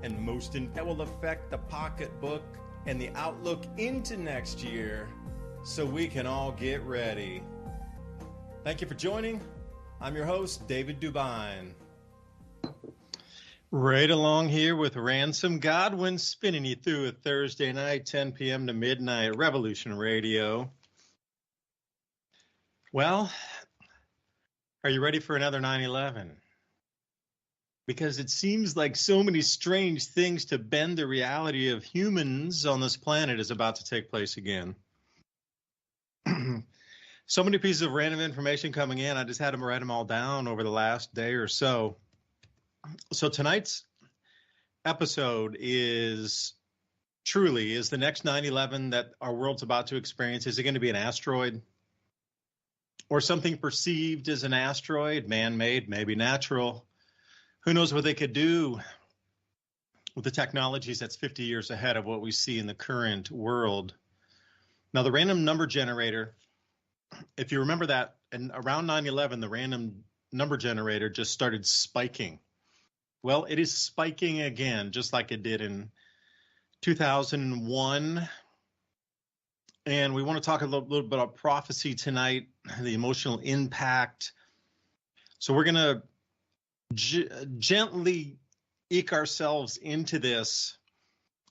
and that will affect the pocketbook and the outlook into next year, so we can all get ready. Thank you for joining. I'm your host, David DuByne. Right along here with Ransom Godwin, spinning you through a Thursday night, 10 p.m. to midnight, Revolution Radio. Well, are you ready for another 9/11? Because it seems like so many strange things to bend the reality of humans on this planet is about to take place again. So many pieces of random information coming in. I just had to write them all down over the last day or so. So tonight's episode is the next 9/11 that our world's about to experience. Is it going to be an asteroid or something perceived as an asteroid, man-made, maybe natural? Who knows what they could do with the technologies that's 50 years ahead of what we see in the current world. Now, the random number generator, if you remember that, and around 9/11, the random number generator just started spiking. Well, it is spiking again, just like it did in 2001. And we want to talk a little bit about prophecy tonight, the emotional impact. So we're going to gently eke ourselves into this,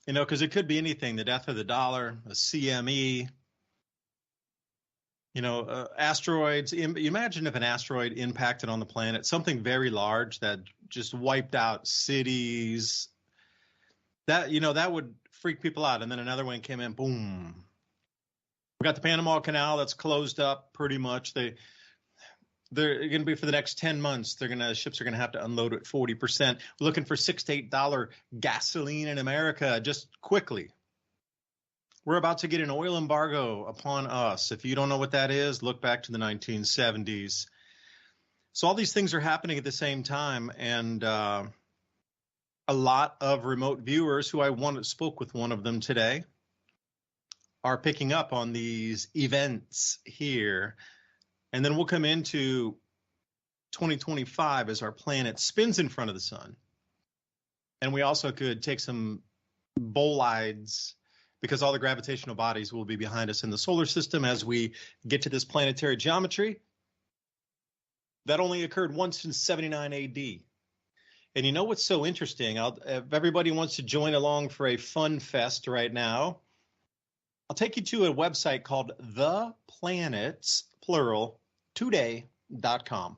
because it could be anything: the death of the dollar, a CME, asteroids. Imagine if an asteroid impacted on the planet, something very large that just wiped out cities. That would freak people out. And then another one came in, boom. We got the Panama Canal that's closed up pretty much. They're going to be for the next 10 months. Ships are going to have to unload at 40%. We're looking for $6 to $8 gasoline in America just quickly. We're about to get an oil embargo upon us. If you don't know what that is, look back to the 1970s. So all these things are happening at the same time, and a lot of remote viewers who spoke with one of them today are picking up on these events here. And then we'll come into 2025 as our planet spins in front of the sun. And we also could take some bolides, because all the gravitational bodies will be behind us in the solar system as we get to this planetary geometry. That only occurred once in 79 AD. And you know what's so interesting? If everybody wants to join along for a fun fest right now, I'll take you to a website called The Planets, plural, today.com.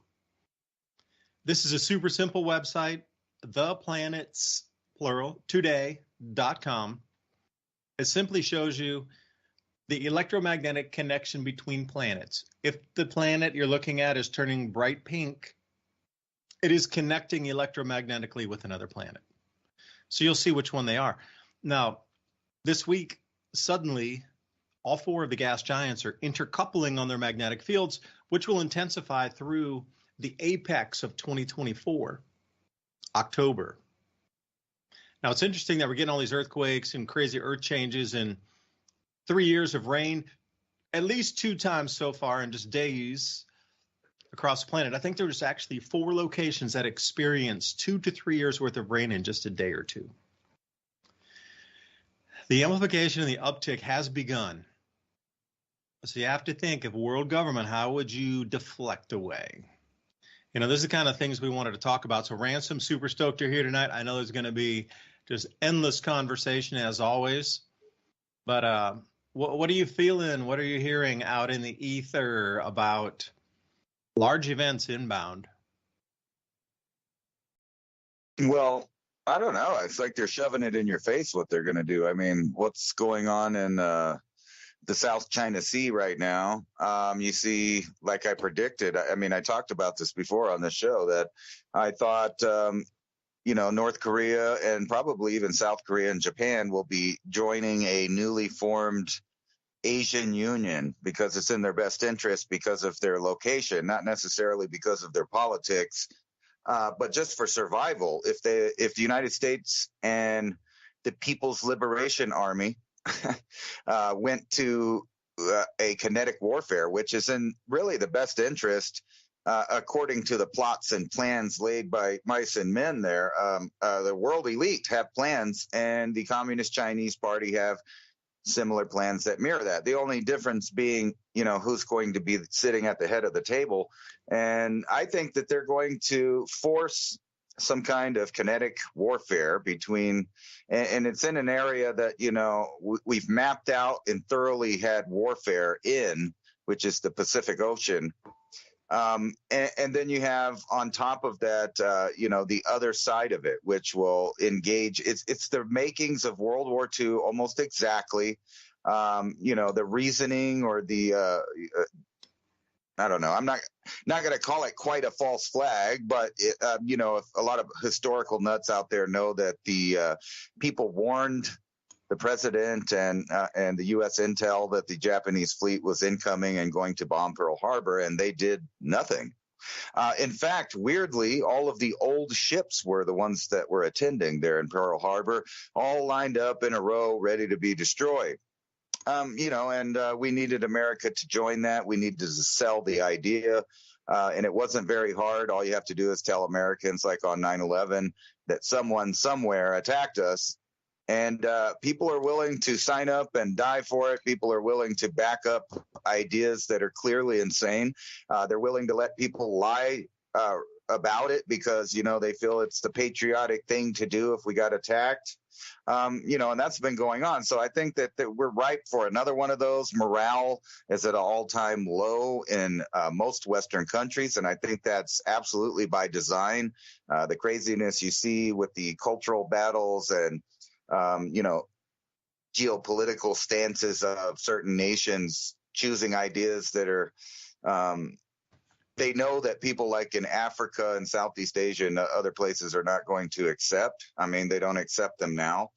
This is a super simple website, The Planets, plural, today.com. It simply shows you the electromagnetic connection between planets. If the planet you're looking at is turning bright pink, it is connecting electromagnetically with another planet. So you'll see which one they are. Now, this week, suddenly, all four of the gas giants are intercoupling on their magnetic fields, which will intensify through the apex of 2024, October. Now, it's interesting that we're getting all these earthquakes and crazy earth changes and 3 years of rain, at least 2 times so far in just days across the planet. I think there's actually 4 locations that experienced 2 to 3 years worth of rain in just a day or two. The amplification and the uptick has begun. So you have to think, if world government, how would you deflect away? This is the kind of things we wanted to talk about. So Ransom, super stoked you're here tonight. I know there's going to be just endless conversation as always. But what are you feeling? What are you hearing out in the ether about large events inbound? Well, I don't know. It's like they're shoving it in your face what they're going to do. I mean, what's going on in the South China Sea right now? You see, like I predicted, I talked about this before on the show, that I thought, North Korea and probably even South Korea and Japan will be joining a newly formed Asian Union because it's in their best interest because of their location, not necessarily because of their politics. But just for survival. If the United States and the People's Liberation Army went to a kinetic warfare, which is in really the best interest according to the plots and plans laid by mice and men there, the world elite have plans, and the Communist Chinese Party have similar plans that mirror that. The only difference being, who's going to be sitting at the head of the table. And I think that they're going to force some kind of kinetic warfare between, and it's in an area that, we've mapped out and thoroughly had warfare in, which is the Pacific Ocean. And then you have on top of that, the other side of it, which will engage. It's the makings of World War II almost exactly. The reasoning or the I don't know. I'm not going to call it quite a false flag, but a lot of historical nuts out there know that the people warned the president and the U.S. intel that the Japanese fleet was incoming and going to bomb Pearl Harbor, and they did nothing. In fact, weirdly, all of the old ships were the ones that were attending there in Pearl Harbor, all lined up in a row, ready to be destroyed. And we needed America to join that. We needed to sell the idea. And it wasn't very hard. All you have to do is tell Americans, like on 9/11, that someone somewhere attacked us. And people are willing to sign up and die for it. People are willing to back up ideas that are clearly insane. They're willing to let people lie about it because, they feel it's the patriotic thing to do if we got attacked. And that's been going on. So I think that we're ripe for another one of those. Morale is at an all-time low in most Western countries, and I think that's absolutely by design. The craziness you see with the cultural battles and geopolitical stances of certain nations choosing ideas that are, they know that people like in Africa and Southeast Asia and other places are not going to accept. I mean, they don't accept them now.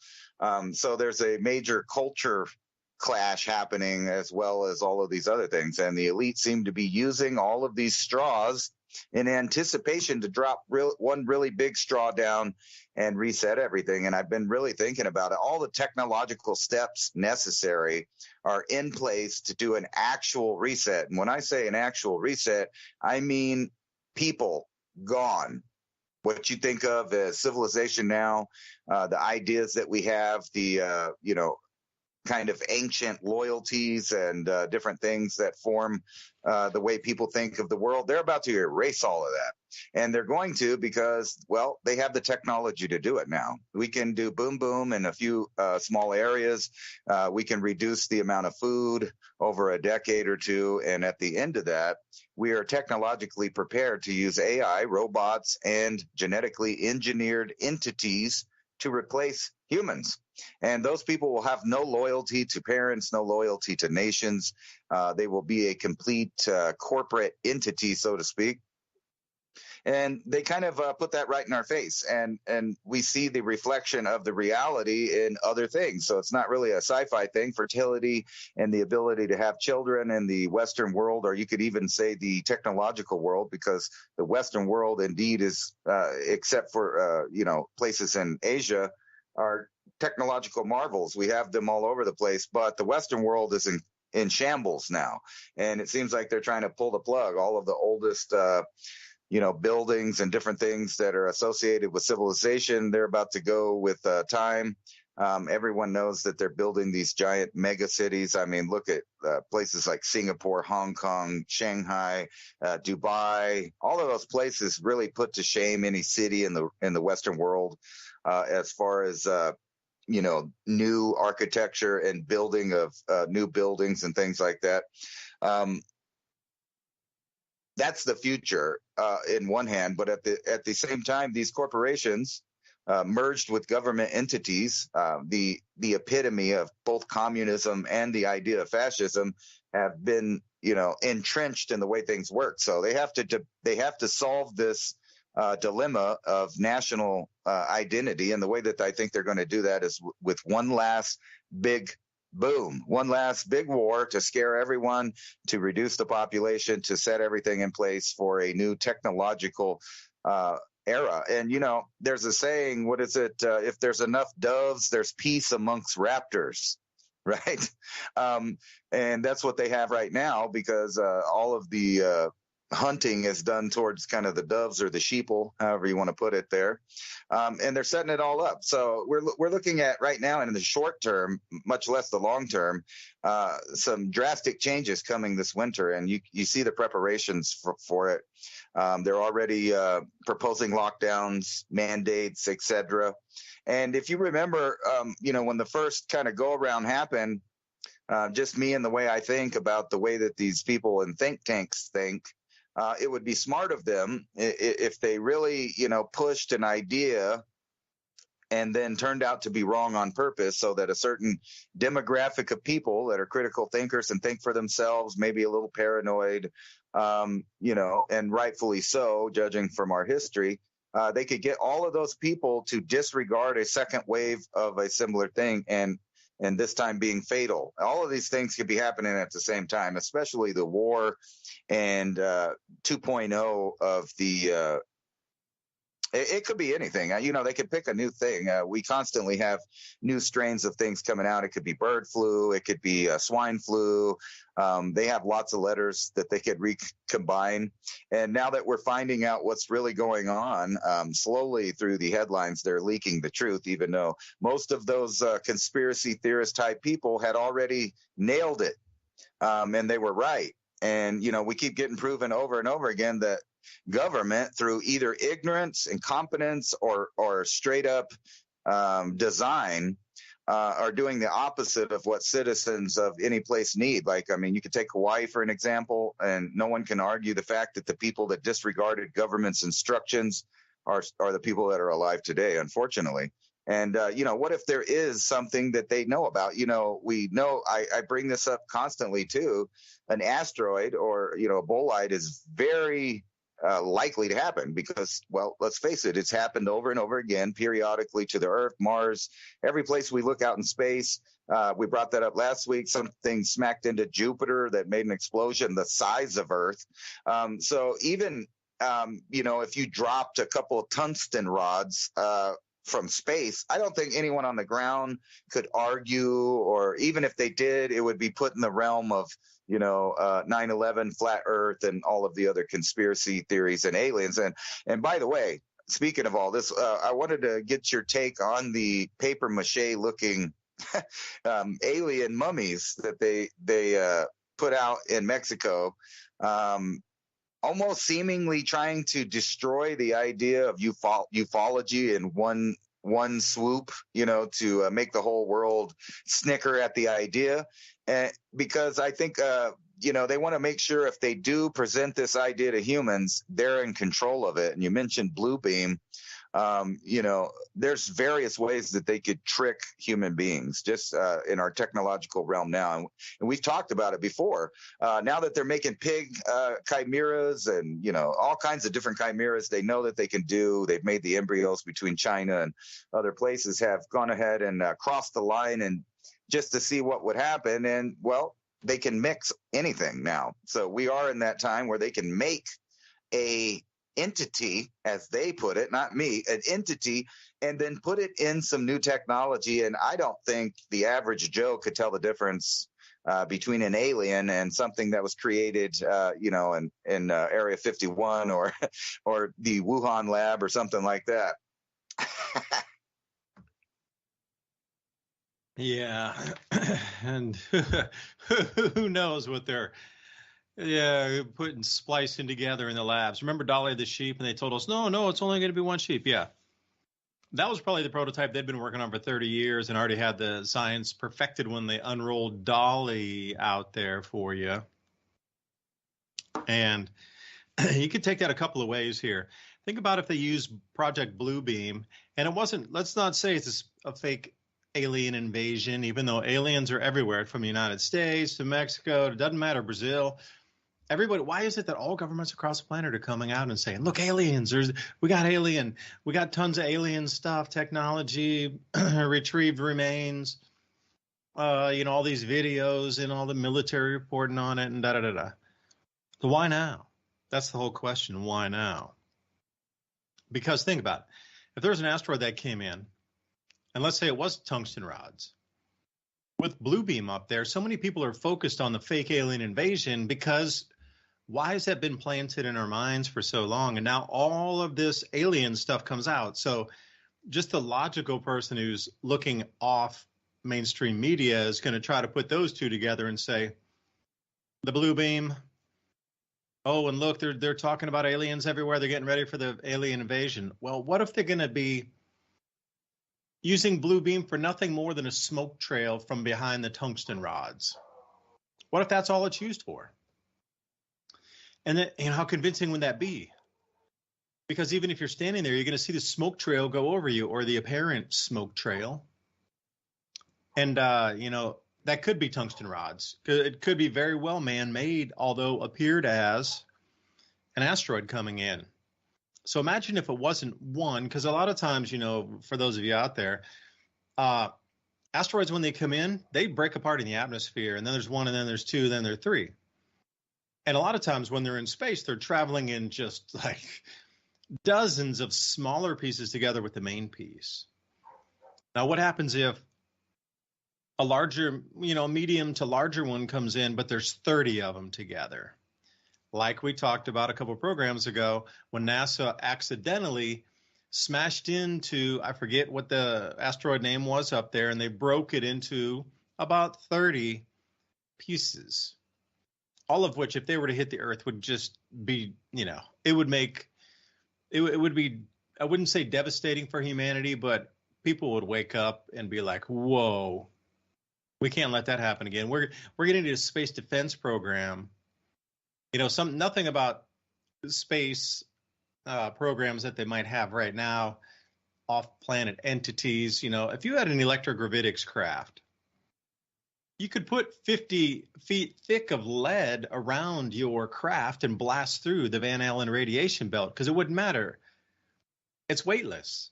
So there's a major culture clash happening as well as all of these other things. And the elite seem to be using all of these straws in anticipation to drop one really big straw down and reset everything. And I've been really thinking about it. All the technological steps necessary are in place to do an actual reset. And when I say an actual reset, I mean people gone. What you think of as civilization now, the ideas that we have, the, kind of ancient loyalties and different things that form the way people think of the world, they're about to erase all of that. And they're going to because, well, they have the technology to do it now. We can do boom, boom in a few small areas. We can reduce the amount of food over a decade or two. And at the end of that, we are technologically prepared to use AI, robots, and genetically engineered entities to replace humans. And those people will have no loyalty to parents, no loyalty to nations. They will be a complete corporate entity, so to speak. And they kind of put that right in our face. And we see the reflection of the reality in other things. So it's not really a sci-fi thing. Fertility and the ability to have children in the Western world, or you could even say the technological world, because the Western world indeed is, except for, places in Asia, are technological marvels. We have them all over the place, but the Western world is in shambles now. And it seems like they're trying to pull the plug. All of the oldest, buildings and different things that are associated with civilization, they're about to go with time. Everyone knows that they're building these giant mega cities. I mean, look at places like Singapore, Hong Kong, Shanghai, Dubai. All of those places really put to shame any city in the Western world as far as new architecture and building of new buildings and things like that. That's the future in one hand, but at the same time, these corporations merged with government entities, the epitome of both communism and the idea of fascism, have been entrenched in the way things work. So they have to solve this dilemma of national identity, and the way that I think they're going to do that is with one last big boom, one last big war to scare everyone, to reduce the population, to set everything in place for a new technological era. And, there's a saying, what is it? If there's enough doves, there's peace amongst raptors, right? And that's what they have right now, because all of the hunting is done towards kind of the doves or the sheeple, however you want to put it there. And they're setting it all up. So we're looking at right now in the short term, much less the long term, some drastic changes coming this winter. And you see the preparations for it. They're already proposing lockdowns, mandates, etc. And if you remember, when the first kind of go around happened, just me and the way I think about the way that these people in think tanks think, it would be smart of them if they really, pushed an idea and then turned out to be wrong on purpose, so that a certain demographic of people that are critical thinkers and think for themselves, maybe a little paranoid, and rightfully so, judging from our history, they could get all of those people to disregard a second wave of a similar thing, and this time being fatal. All of these things could be happening at the same time, especially the war and 2.0 of the it could be anything. They could pick a new thing. We constantly have new strains of things coming out. It could be bird flu. It could be swine flu. They have lots of letters that they could recombine. And now that we're finding out what's really going on, slowly through the headlines, they're leaking the truth, even though most of those conspiracy theorist type people had already nailed it. And they were right. And, we keep getting proven over and over again that government, through either ignorance, incompetence, or straight up design, are doing the opposite of what citizens of any place need. You could take Hawaii for an example, and no one can argue the fact that the people that disregarded government's instructions are the people that are alive today, unfortunately. And, what if there is something that they know about? We know, I bring this up constantly too, an asteroid or, a bolide is very likely to happen because, well, let's face it, it's happened over and over again, periodically, to the Earth, Mars, every place we look out in space. We brought that up last week. Something smacked into Jupiter that made an explosion the size of Earth. So even, if you dropped a couple of tungsten rods from space, I don't think anyone on the ground could argue, or even if they did, it would be put in the realm of 9/11, flat Earth, and all of the other conspiracy theories and aliens. And by the way, speaking of all this, I wanted to get your take on the paper mache looking alien mummies that they put out in Mexico, almost seemingly trying to destroy the idea of ufology in one swoop, to make the whole world snicker at the idea. Because I think, they want to make sure if they do present this idea to humans, they're in control of it. And you mentioned blue beam. There's various ways that they could trick human beings just in our technological realm now. And we've talked about it before. Now that they're making pig chimeras and, all kinds of different chimeras they know that they can do. They've made the embryos between China and other places, have gone ahead and crossed the line and just to see what would happen. And, well, they can mix anything now. So we are in that time where they can make a entity, as they put it, not me, an entity, and then put it in some new technology. And I don't think the average Joe could tell the difference between an alien and something that was created, in Area 51 or the Wuhan lab or something like that. Yeah, and who knows what they're putting splicing together in the labs. Remember Dolly the sheep, and they told us, no, it's only going to be one sheep. Yeah, that was probably the prototype they'd been working on for 30 years and already had the science perfected when they unrolled Dolly out there for you. And you could take that a couple of ways here. Think about if they use Project Bluebeam, and it wasn't, let's not say it's a fake alien invasion, even though aliens are everywhere, from the United States to Mexico, it doesn't matter, Brazil. Everybody, why is it that all governments across the planet are coming out and saying, look, aliens, we got tons of alien stuff, technology, retrieved remains, all these videos and all the military reporting on it and da-da-da-da. So why now? That's the whole question. Why now? Because think about it. If there's an asteroid that came in, and let's say it was tungsten rods, with Bluebeam up there, so many people are focused on the fake alien invasion because Why has that been planted in our minds for so long? And now all of this alien stuff comes out. So just the logical person who's looking off mainstream media is going to try to put those two together and say, the blue beam. Oh, and look, they're talking about aliens everywhere. They're getting ready for the alien invasion. Well, what if they're going to be using blue beam for nothing more than a smoke trail from behind the tungsten rods? What if that's all it's used for? And then, how convincing would that be? Because even if you're standing there, you're going to see the smoke trail go over you, or the apparent smoke trail. And, that could be tungsten rods. It could be very well man-made, although appeared as an asteroid coming in. So imagine if it wasn't one, because a lot of times, for those of you out there, asteroids, when they come in, they break apart in the atmosphere, and then there's one, and then there's two, then there's three. And a lot of times when they're in space, they're traveling in just like dozens of smaller pieces together with the main piece. Now, what happens if a larger, medium to larger one comes in, but there's 30 of them together? Like we talked about a couple of programs ago, when NASA accidentally smashed into, I forget what the asteroid name was up there, and they broke it into about 30 pieces, all of which, if they were to hit the Earth, would just be, it would be, I wouldn't say devastating for humanity, but people would wake up and be like, whoa, we can't let that happen again. We're getting into a space defense program. Nothing about space programs that they might have right now, off-planet entities. If you had an electrogravitics craft, you could put 50 feet thick of lead around your craft and blast through the Van Allen radiation belt, because it wouldn't matter. It's weightless.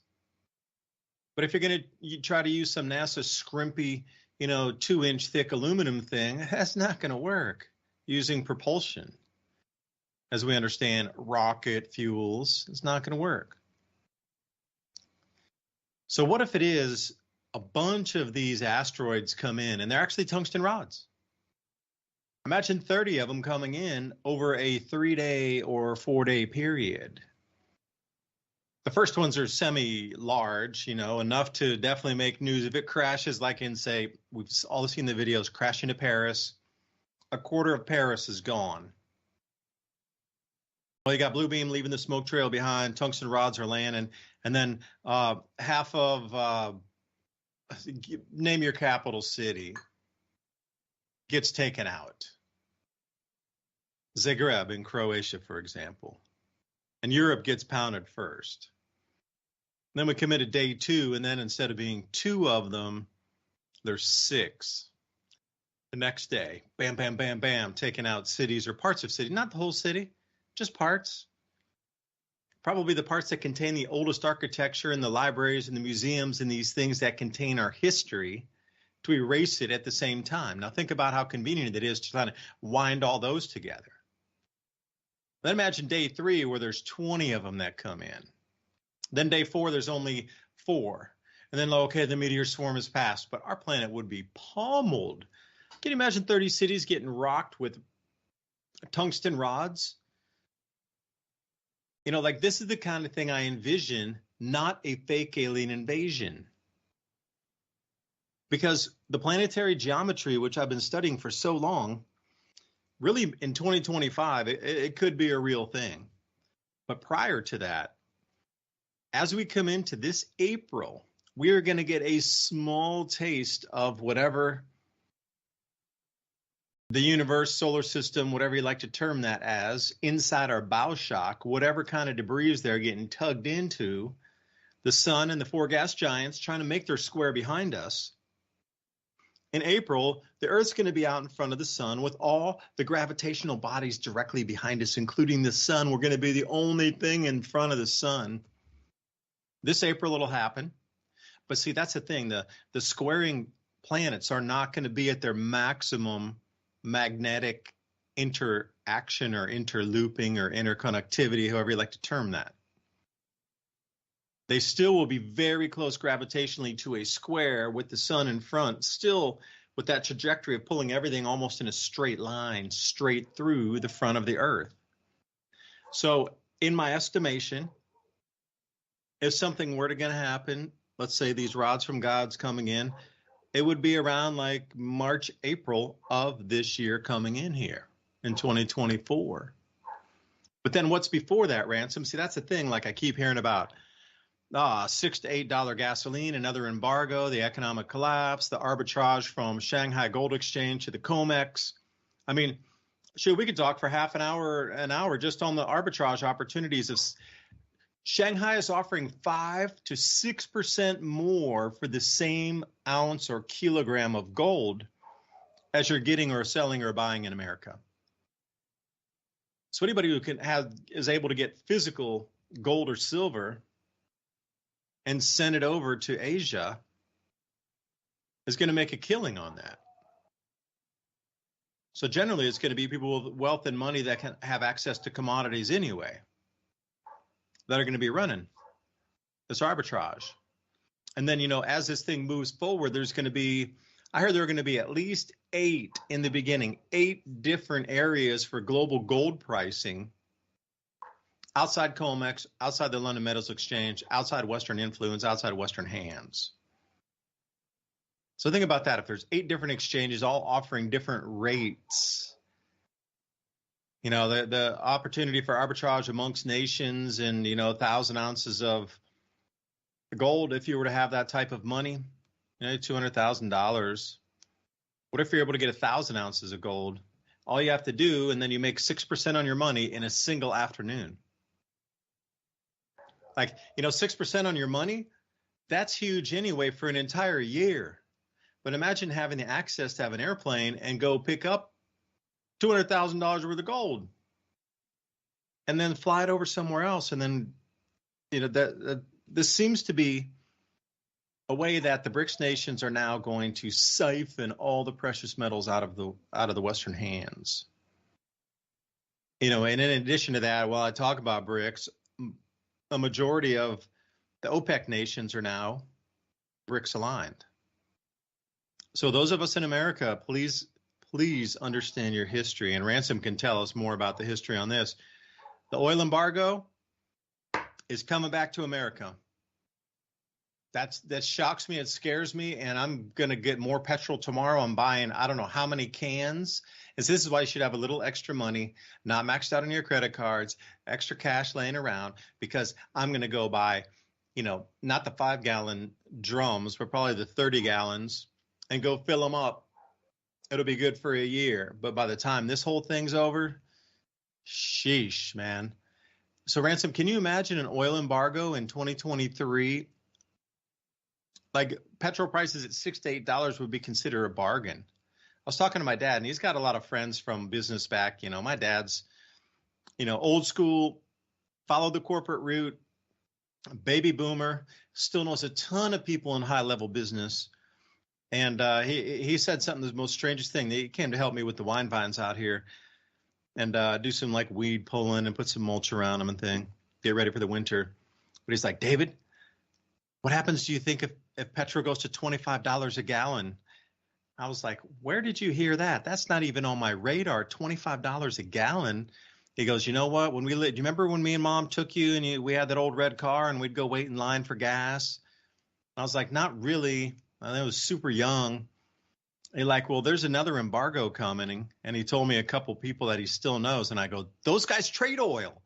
But if you're going to try to use some NASA scrimpy, 2-inch thick aluminum thing, that's not going to work using propulsion. As we understand rocket fuels, it's not going to work. So what if it is a bunch of these asteroids come in, and they're actually tungsten rods? Imagine 30 of them coming in over a 3-day or 4-day period. The first ones are semi-large, enough to definitely make news. If it crashes, like in, say, we've all seen the videos, crash into Paris, a quarter of Paris is gone. Well, you got blue beam leaving the smoke trail behind, tungsten rods are landing, and then half of, name your capital city, gets taken out. Zagreb in Croatia, for example. And Europe gets pounded first. Then we commit to day 2, and then instead of being 2 of them, there's 6. The next day, bam, bam, bam, bam, taking out cities or parts of cities, not the whole city, just parts. Probably the parts that contain the oldest architecture in the libraries and the museums and these things that contain our history, to erase it at the same time. Now think about how convenient it is to try to wind all those together. Then imagine day 3 where there's 20 of them that come in. Then day 4, there's only 4. And then, okay, the meteor swarm has passed, but our planet would be pummeled. Can you imagine 30 cities getting rocked with tungsten rods? This is the kind of thing I envision, not a fake alien invasion. Because the planetary geometry, which I've been studying for so long, really in 2025, it could be a real thing. But prior to that, as we come into this April, we are going to get a small taste of whatever the universe, solar system, whatever you like to term that as, inside our bow shock, whatever kind of debris is there getting tugged into the sun and the 4 gas giants trying to make their square behind us. In April, the Earth's going to be out in front of the sun with all the gravitational bodies directly behind us, including the sun. We're going to be the only thing in front of the sun. This April it'll happen. But see, that's the thing. The squaring planets are not going to be at their maximum magnetic interaction or interlooping or interconnectivity, however you like to term that. They still will be very close gravitationally to a square with the sun in front, still with that trajectory of pulling everything almost in a straight line straight through the front of the earth. So in my estimation, if something were to going to happen, let's say these rods from God's coming in, it would be around like March, April of this year coming in here in 2024. But then what's before that, Ransom? See, that's the thing, like I keep hearing about $6 to $8 gasoline, another embargo, the economic collapse, the arbitrage from Shanghai Gold Exchange to the COMEX. I mean, sure, we could talk for half an hour just on the arbitrage opportunities of Shanghai is offering 5 to 6% more for the same ounce or kilogram of gold as you're getting or selling or buying in America. So anybody who is able to get physical gold or silver and send it over to Asia is going to make a killing on that. So generally, it's going to be people with wealth and money that can have access to commodities anyway that are going to be running this arbitrage. And then, as this thing moves forward, there's going to be, I heard there are going to be at least 8 in the beginning, 8 different areas for global gold pricing outside COMEX, outside the London Metals Exchange, outside Western influence, outside Western hands. So think about that. If there's 8 different exchanges all offering different rates, the opportunity for arbitrage amongst nations and, 1,000 ounces of gold, if you were to have that type of money, $200,000. What if you're able to get 1,000 ounces of gold? All you have to do, and then you make 6% on your money in a single afternoon. 6% on your money, that's huge anyway for an entire year. But imagine having the access to have an airplane and go pick up $200,000 worth of gold and then fly it over somewhere else. And then, this seems to be a way that the BRICS nations are now going to siphon all the precious metals out of the Western hands. And in addition to that, while I talk about BRICS, a majority of the OPEC nations are now BRICS aligned. So those of us in America, please understand your history. And Ransom can tell us more about the history on this. The oil embargo is coming back to America. That shocks me. It scares me. And I'm going to get more petrol tomorrow. I'm buying, I don't know how many cans. And so this is why you should have a little extra money, not maxed out on your credit cards, extra cash laying around, because I'm going to go buy, not the 5-gallon drums, but probably the 30 gallons and go fill them up. It'll be good for a year. But by the time this whole thing's over, sheesh, man. So Ransom, can you imagine an oil embargo in 2023? Like petrol prices at $6 to $8 would be considered a bargain. I was talking to my dad, and he's got a lot of friends from business back. My dad's, old school, followed the corporate route, baby boomer, still knows a ton of people in high level business. And he said something, the most strangest thing. He came to help me with the wine vines out here and do some like weed pulling and put some mulch around them and thing, get ready for the winter. But he's like, David, what happens, do you think, if petrol goes to $25 a gallon? I was like, where did you hear that? That's not even on my radar, $25 a gallon. He goes, you know what? Do you remember when me and Mom took you and we had that old red car and we'd go wait in line for gas? I was like, not really. I was super young. He's like, well, there's another embargo coming. And he told me a couple people that he still knows. And I go, those guys trade oil,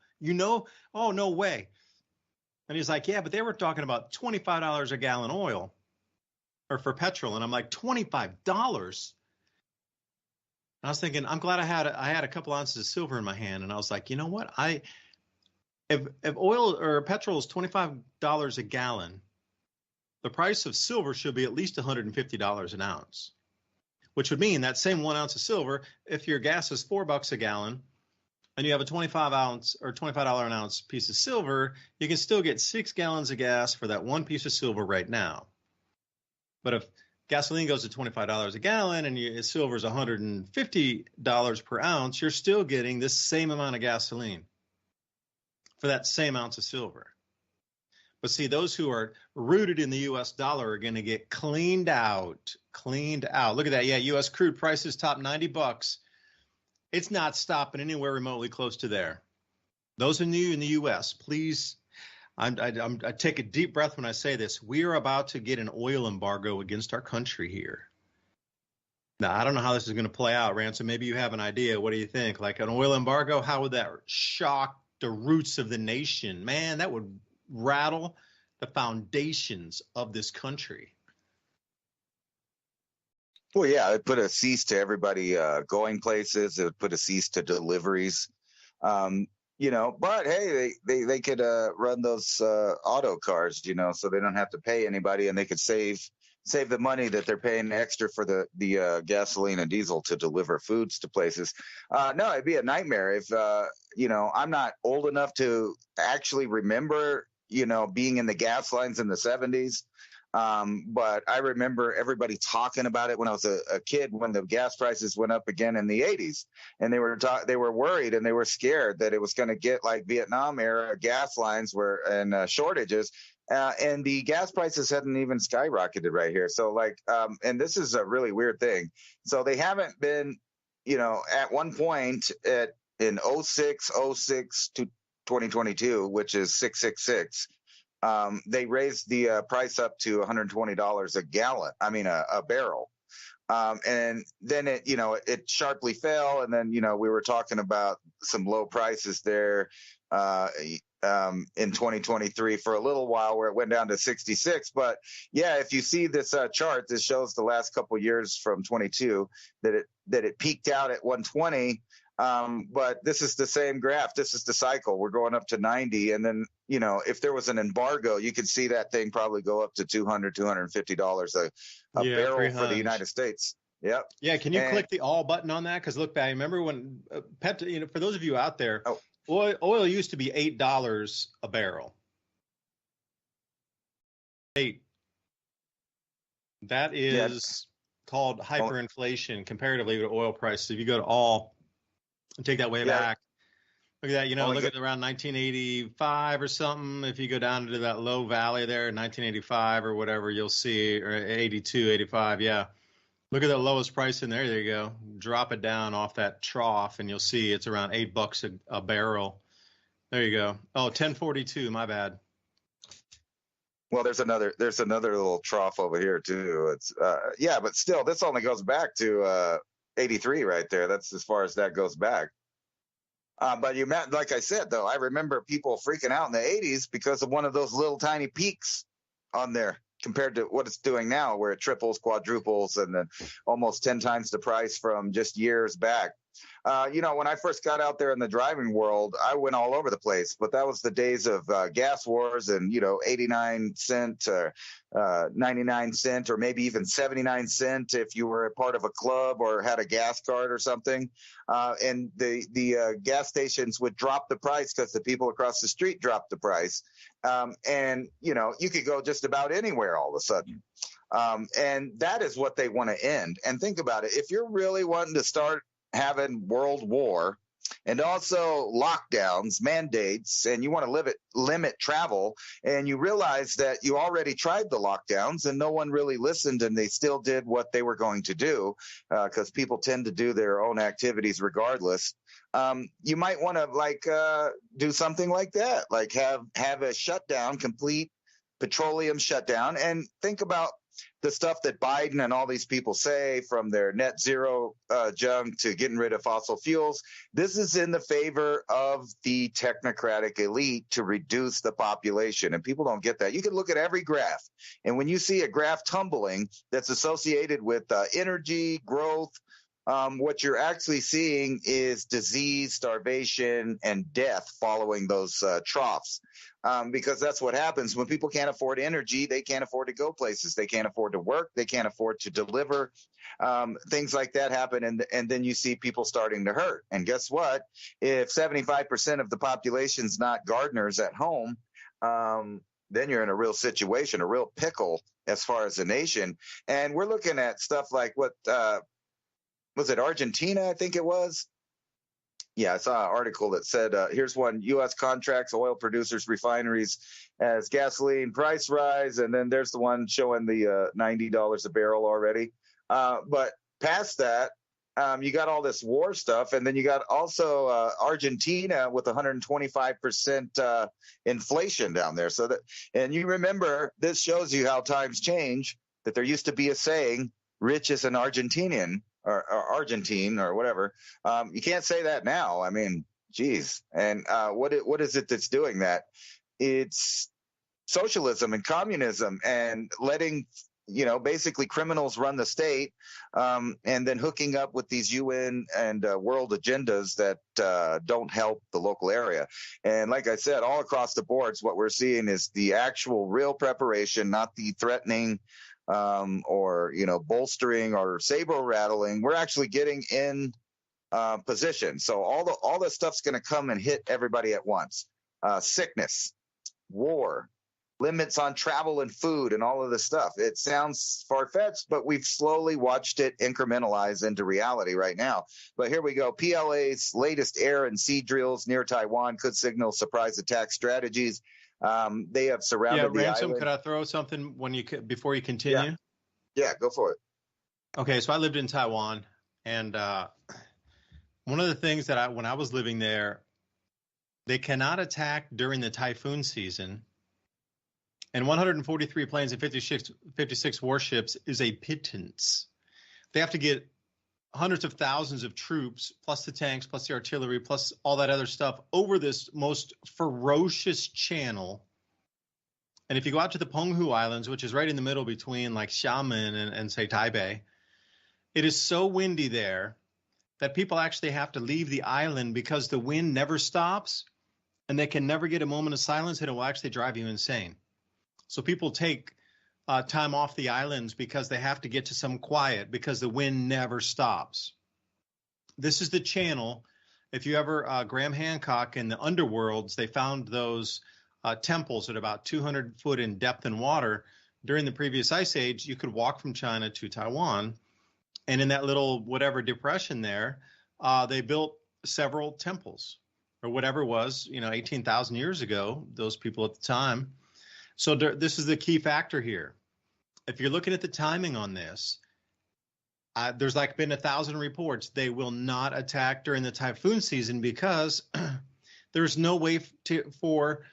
Oh, no way. And he's like, yeah, but they were talking about $25 a gallon oil or for petrol. And I'm like, $25. And I was thinking, I'm glad I had a couple ounces of silver in my hand. And I was like, you know what? If oil or petrol is $25 a gallon, the price of silver should be at least $150 an ounce, which would mean that same 1 ounce of silver, if your gas is $4 a gallon and you have a 25 ounce or $25 an ounce piece of silver, you can still get 6 gallons of gas for that one piece of silver right now. But if gasoline goes to $25 a gallon and silver is $150 per ounce, you're still getting this same amount of gasoline for that same ounce of silver. But see, those who are rooted in the U.S. dollar are going to get cleaned out. Cleaned out. Look at that. Yeah, U.S. crude prices top $90. It's not stopping anywhere remotely close to there. Those of you in the U.S., please, I take a deep breath when I say this. We are about to get an oil embargo against our country here. Now, I don't know how this is going to play out, Ransom. Maybe you have an idea. What do you think? Like an oil embargo, how would that shock the roots of the nation? Man, that would rattle the foundations of this country. Well, yeah, it put a cease to everybody going places. It would put a cease to deliveries. But hey, they could run those auto cars, so they don't have to pay anybody, and they could save the money that they're paying extra for the gasoline and diesel to deliver foods to places. No, it'd be a nightmare if I'm not old enough to actually remember being in the gas lines in the 70s. But I remember everybody talking about it when I was a kid, when the gas prices went up again in the 80s, and they were worried and they were scared that it was going to get like Vietnam era gas lines and shortages. And the gas prices hadn't even skyrocketed right here. So and this is a really weird thing. So they haven't been, at one point in 06 to 2022, which is 666. They raised the price up to $120 a gallon. I mean, a barrel. And then it sharply fell. And then, we were talking about some low prices there in 2023 for a little while, where it went down to 66. But yeah, if you see this chart, this shows the last couple of years from 22 that it peaked out at 120. But this is the same graph. This is the cycle. We're going up to 90. And then, if there was an embargo, you could see that thing probably go up to $200, $250 a barrel for the United States. Yep. Yeah. Can you click the all button on that? Because look, I remember when for those of you out there, oil used to be $8 a barrel. $8. That is called hyperinflation comparatively to oil prices. If you go to all, and take that way back. Look at that, look at around 1985 or something. If you go down to that low valley there, 1985 or whatever, you'll see, or 82, 85, yeah. Look at the lowest price in there. There you go. Drop it down off that trough, and you'll see it's around $8 a barrel. There you go. Oh, 1042, my bad. Well, there's another little trough over here too. It's but still, this only goes back to 83 right there. That's as far as that goes back. But like I said, though, I remember people freaking out in the 80s because of one of those little tiny peaks on there compared to what it's doing now, where it triples, quadruples, and then almost 10 times the price from just years back. When I first got out there in the driving world, I went all over the place, but that was the days of gas wars and, 89 cent or 99 cent or maybe even 79 cent if you were a part of a club or had a gas card or something. And the gas stations would drop the price because the people across the street dropped the price. And you could go just about anywhere all of a sudden. And that is what they want to end. And think about it. If you're really wanting to start having world war and also lockdowns, mandates, and you want to limit travel, and you realize that you already tried the lockdowns and no one really listened, and they still did what they were going to do, because people tend to do their own activities regardless. You might want to do something like that, like have a shutdown, complete petroleum shutdown, and think about the stuff that Biden and all these people say, from their net zero junk to getting rid of fossil fuels. This is in the favor of the technocratic elite to reduce the population. And people don't get that. You can look at every graph. And when you see a graph tumbling that's associated with energy, growth, what you're actually seeing is disease, starvation, and death following those troughs. Because that's what happens when people can't afford energy. They can't afford to go places. They can't afford to work. They can't afford to deliver. Things like that happen. And then you see people starting to hurt. And guess what? If 75% of the population's not gardeners at home, then you're in a real situation, a real pickle as far as the nation. And we're looking at stuff like what was it, Argentina, I think it was? Yeah, I saw an article that said, here's one: U.S. contracts oil producers, refineries as gasoline price rise. And then there's the one showing the $90 a barrel already. But past that, you got all this war stuff. And then you got also Argentina with 125% inflation down there. So that, and you remember, this shows you how times change, that there used to be a saying, rich is an Argentinian. Or Argentine or whatever. You can't say that now. I mean, geez. And what is it that's doing that? It's socialism and communism and letting, basically criminals run the state, and then hooking up with these UN and world agendas that don't help the local area. And like I said, all across the boards, what we're seeing is the actual real preparation, not the threatening or bolstering or saber rattling. We're actually getting in position. So all this stuff's going to come and hit everybody at once. Sickness, war, limits on travel and food, and all of this stuff. It sounds far-fetched, but we've slowly watched it incrementalize into reality right now. But here we go. PLA's latest air and sea drills near Taiwan could signal surprise attack strategies. They have surrounded the Ransom, island. could I throw something before you continue? Yeah, go for it. Okay, so I lived in Taiwan, and one of the things that when I was living there, they cannot attack during the typhoon season, and 143 planes and 56 warships is a pittance. They have to get hundreds of thousands of troops, plus the tanks, plus the artillery, plus all that other stuff over this most ferocious channel. And if you go out to the Penghu Islands, which is right in the middle between like Xiamen and say Taipei, it is so windy there that people actually have to leave the island because the wind never stops and they can never get a moment of silence, and it will actually drive you insane. So people take time off the islands because they have to get to some quiet because the wind never stops. This is the channel. If you ever, Graham Hancock in the underworlds, they found those temples at about 200 foot in depth in water. During the previous ice age, you could walk from China to Taiwan. And in that little whatever depression there, they built several temples or whatever it was, 18,000 years ago, those people at the time. So this is the key factor here. If you're looking at the timing on this, there's been 1,000 reports. They will not attack during the typhoon season because there's no way for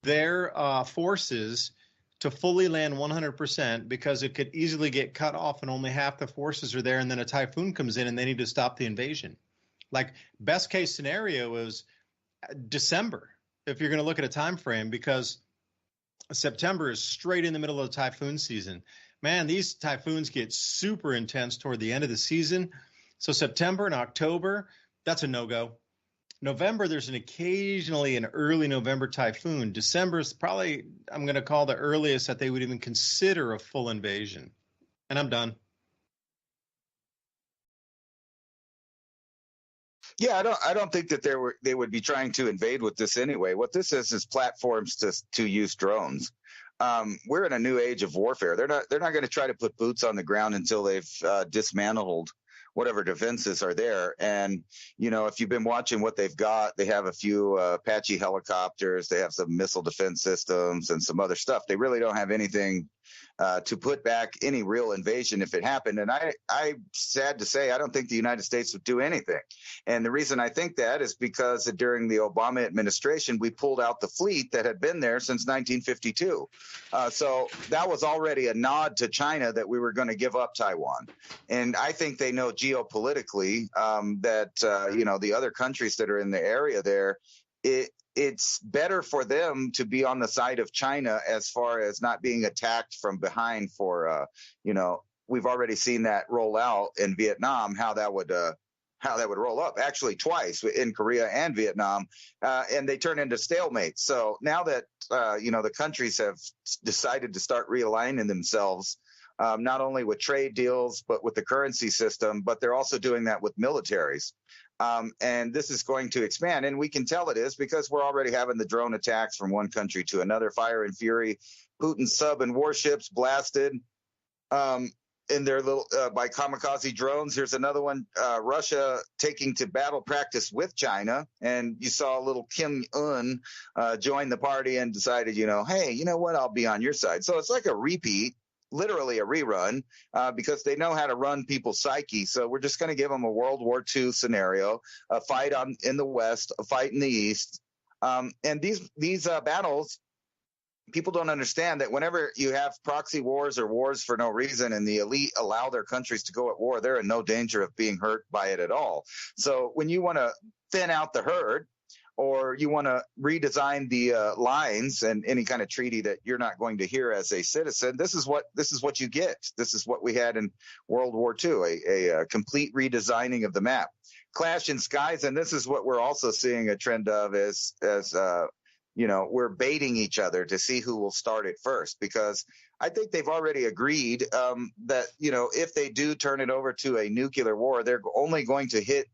their forces to fully land 100%, because it could easily get cut off and only half the forces are there, and then a typhoon comes in and they need to stop the invasion. Like best case scenario is December, if you're going to look at a time frame, because September is straight in the middle of the typhoon season. Man, these typhoons get super intense toward the end of the season. So September and October, that's a no-go. November, there's occasionally an early November typhoon. December is probably, I'm going to call the earliest that they would even consider a full invasion. And I'm done. Yeah, I don't think that they would be trying to invade with this anyway. What this is platforms to use drones. We're in a new age of warfare. They're not going to try to put boots on the ground until they've dismantled whatever defenses are there. And, if you've been watching what they've got, they have a few Apache helicopters, they have some missile defense systems and some other stuff. They really don't have anything to put back any real invasion if it happened. And I'm sad to say, I don't think the United States would do anything. And the reason I think that is because during the Obama administration, we pulled out the fleet that had been there since 1952. So that was already a nod to China that we were going to give up Taiwan. And I think they know geopolitically that, the other countries that are in the area there, it's better for them to be on the side of China as far as not being attacked from behind for, we've already seen that roll out in Vietnam, how that would roll up, actually twice in Korea and Vietnam, and they turn into stalemates. So now that, the countries have decided to start realigning themselves, not only with trade deals, but with the currency system, but they're also doing that with militaries. And this is going to expand, and we can tell it is because we're already having the drone attacks from one country to another. Fire and fury, Putin's sub and warships blasted. in their little by kamikaze drones. Here's another one. Russia taking to battle practice with China, and you saw little Kim Un join the party and decided, hey, you know what? I'll be on your side. So it's like a repeat, literally a rerun, because they know how to run people's psyche. So we're just going to give them a World War II scenario, a fight in the West, a fight in the East, and these battles. People don't understand that whenever you have proxy wars or wars for no reason and the elite allow their countries to go at war, they're in no danger of being hurt by it at all. So when you want to thin out the herd, or you want to redesign the lines and any kind of treaty that you're not going to hear as a citizen, this is what you get. This is what we had in World War II, a complete redesigning of the map. Clash in skies, and this is what we're also seeing a trend of as we're baiting each other to see who will start it first, because I think they've already agreed that, if they do turn it over to a nuclear war, they're only going to hit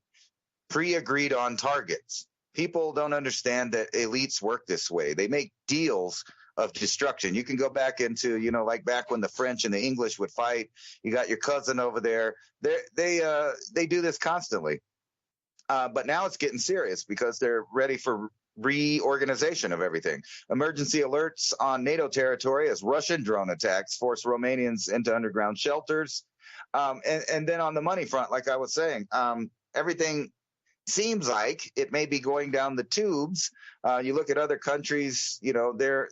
pre-agreed on targets. People don't understand that elites work this way. They make deals of destruction. You can go back into, like back when the French and the English would fight. You got your cousin over there. They do this constantly. But now it's getting serious because they're ready for reorganization of everything. Emergency alerts on NATO territory as Russian drone attacks force Romanians into underground shelters. And then on the money front, like I was saying, everything seems like it may be going down the tubes. You look at other countries, they're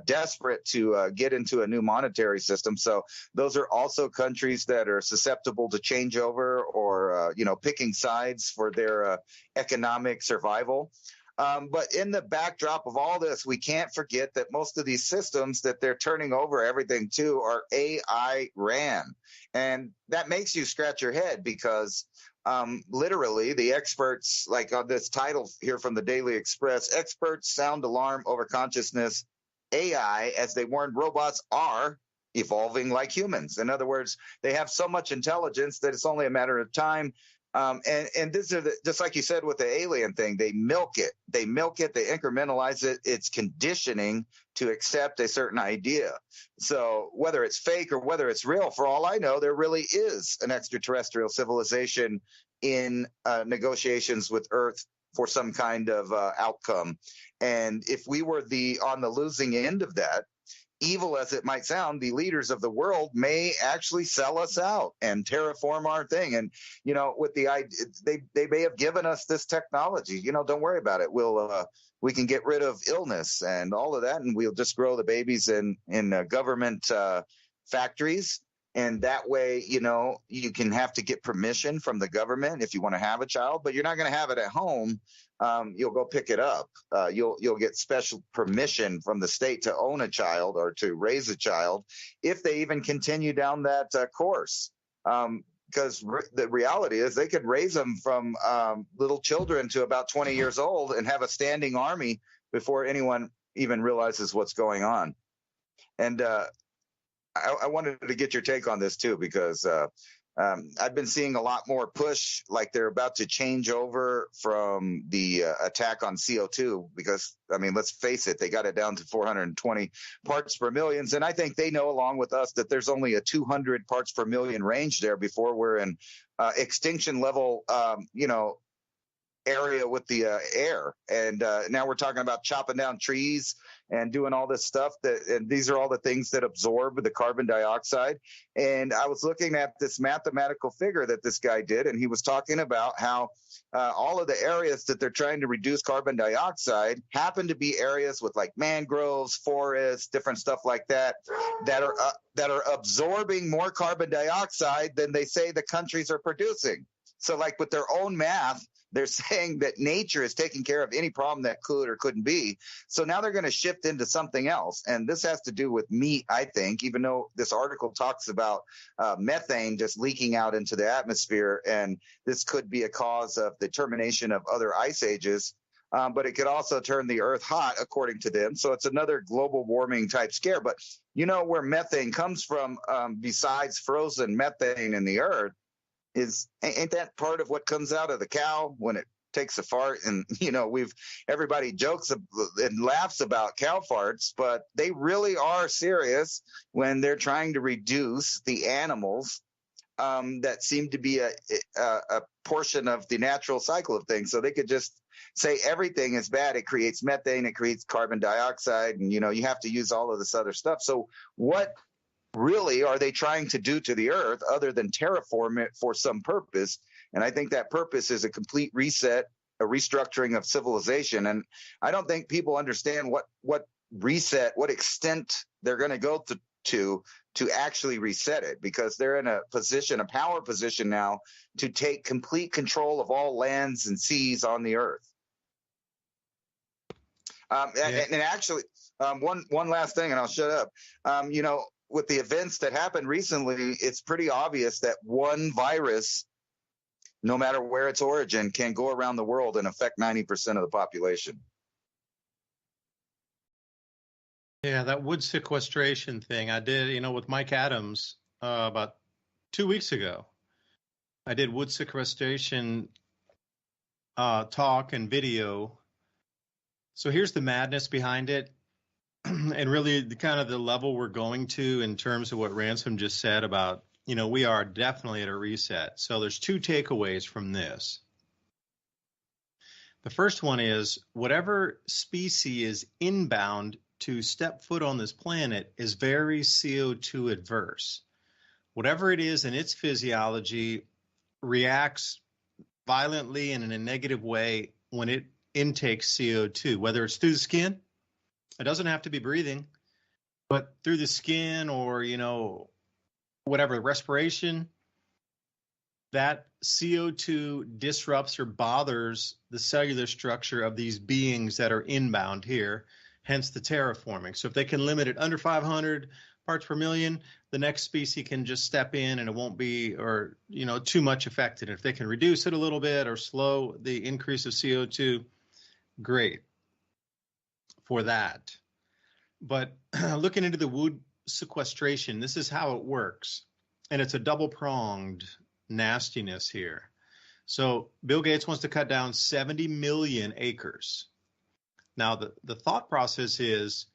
desperate to get into a new monetary system. So those are also countries that are susceptible to changeover or, picking sides for their economic survival. But in the backdrop of all this, we can't forget that most of these systems that they're turning over everything to are AI ran. And that makes you scratch your head because literally the experts, like on this title here from the Daily Express, experts sound alarm over consciousness AI as they warn robots are evolving like humans. In other words, they have so much intelligence that it's only a matter of time. And this is just like you said with the alien thing, they milk it, they incrementalize it. It's conditioning to accept a certain idea. So whether it's fake or whether it's real, for all I know, there really is an extraterrestrial civilization in negotiations with Earth for some kind of outcome. And if we were on the losing end of that, evil as it might sound, the leaders of the world may actually sell us out and terraform our thing. And, with the idea, they may have given us this technology, don't worry about it. We can get rid of illness and all of that. And we'll just grow the babies in government factories. And that way, you can have to get permission from the government if you want to have a child, but you're not going to have it at home. You'll go pick it up. You'll get special permission from the state to own a child or to raise a child if they even continue down that course. Because the reality is they could raise them from little children to about 20 years old and have a standing army before anyone even realizes what's going on. And I wanted to get your take on this too, because I've been seeing a lot more push, like they're about to change over from the attack on CO2, because, let's face it, they got it down to 420 parts per million. And I think they know, along with us, that there's only a 200 parts per million range there before we're in extinction level, area with the air. And now we're talking about chopping down trees and doing all this stuff and these are all the things that absorb the carbon dioxide. And I was looking at this mathematical figure that this guy did, and he was talking about how all of the areas that they're trying to reduce carbon dioxide happen to be areas with like mangroves, forests, different stuff like that are absorbing more carbon dioxide than they say the countries are producing. So like with their own math, they're saying that nature is taking care of any problem that could or couldn't be. So now they're going to shift into something else. And this has to do with meat, I think, even though this article talks about methane just leaking out into the atmosphere. And this could be a cause of the termination of other ice ages. But it could also turn the earth hot, according to them. So it's another global warming type scare. But where methane comes from, besides frozen methane in the earth, ain't that part of what comes out of the cow when it takes a fart, and everybody jokes and laughs about cow farts, but they really are serious when they're trying to reduce the animals that seem to be a portion of the natural cycle of things. So they could just say everything is bad. It creates methane, it creates carbon dioxide, and you have to use all of this other stuff. So what really are they trying to do to the earth other than terraform it for some purpose? And I think that purpose is a complete reset, a restructuring of civilization. And I don't think people understand what reset, what extent they're going to go to actually reset it, because they're in a power position now to take complete control of all lands and seas on the earth. And actually, one last thing, and I'll shut up. With the events that happened recently, it's pretty obvious that one virus, no matter where its origin, can go around the world and affect 90% of the population. Yeah, that wood sequestration thing I did, with Mike Adams about 2 weeks ago. I did wood sequestration talk and video. So here's the madness behind it. And really the kind of the level we're going to in terms of what Ransom just said about, we are definitely at a reset. So there's two takeaways from this. The first one is whatever species is inbound to step foot on this planet is very CO2 adverse. Whatever it is in its physiology reacts violently and in a negative way when it intakes CO2, whether it's through the skin. It doesn't have to be breathing, but through the skin or, whatever, respiration, that CO2 disrupts or bothers the cellular structure of these beings that are inbound here, hence the terraforming. So if they can limit it under 500 parts per million, the next species can just step in and it won't be, too much affected. If they can reduce it a little bit or slow the increase of CO2, great for that. But looking into the wood sequestration, this is how it works. And it's a double-pronged nastiness here. So Bill Gates wants to cut down 70 million acres. Now, the thought process is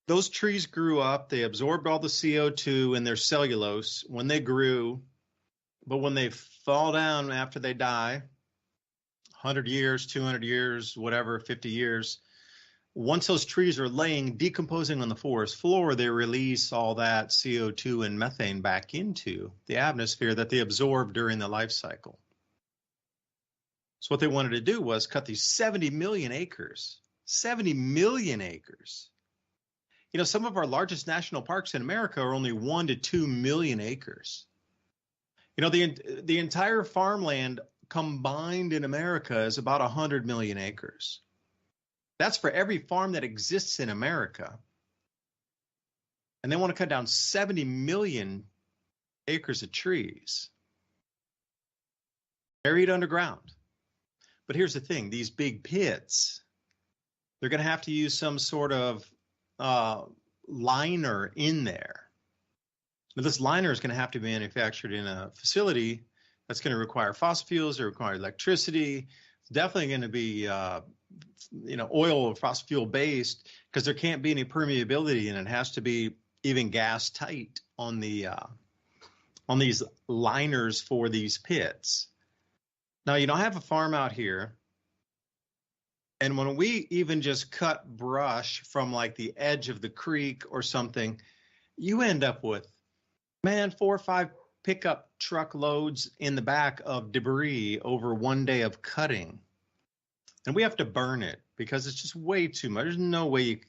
those trees grew up, they absorbed all the CO2 in their cellulose when they grew, but when they fall down after they die, 100 years, 200 years, whatever, 50 years, once those trees are decomposing on the forest floor, they release all that CO2 and methane back into the atmosphere that they absorbed during the life cycle. So what they wanted to do was cut these 70 million acres. 70 million acres. Some of our largest national parks in America are only 1 to 2 million acres. The entire farmland combined in America is about 100 million acres. That's for every farm that exists in America. And they want to cut down 70 million acres of trees buried underground. But here's the thing, these big pits, they're going to have to use some sort of liner in there. Now, this liner is going to have to be manufactured in a facility that's going to require fossil fuels, or require electricity. It's definitely going to be oil or fossil fuel based, because there can't be any permeability in it. It has to be even gas tight on these liners for these pits. Now, I have a farm out here, and when we even just cut brush from like the edge of the creek or something, you end up with, 4 or 5 pickup truck loads in the back of debris over one day of cutting. And we have to burn it because it's just way too much. There's no way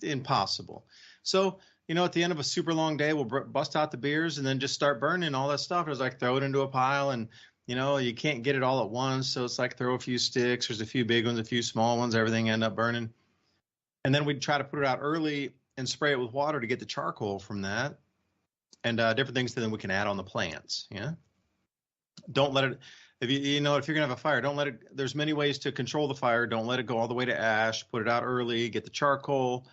impossible. So, at the end of a super long day, we'll bust out the beers and then just start burning all that stuff. It's like throw it into a pile, and, you can't get it all at once. So it's like throw a few sticks. There's a few big ones, a few small ones, everything end up burning. And then we'd try to put it out early and spray it with water to get the charcoal from that, and different things that then we can add on the plants. Yeah. Don't let it, if you're going to have a fire, don't let it, there's many ways to control the fire. Don't let it go all the way to ash, put it out early, get the charcoal.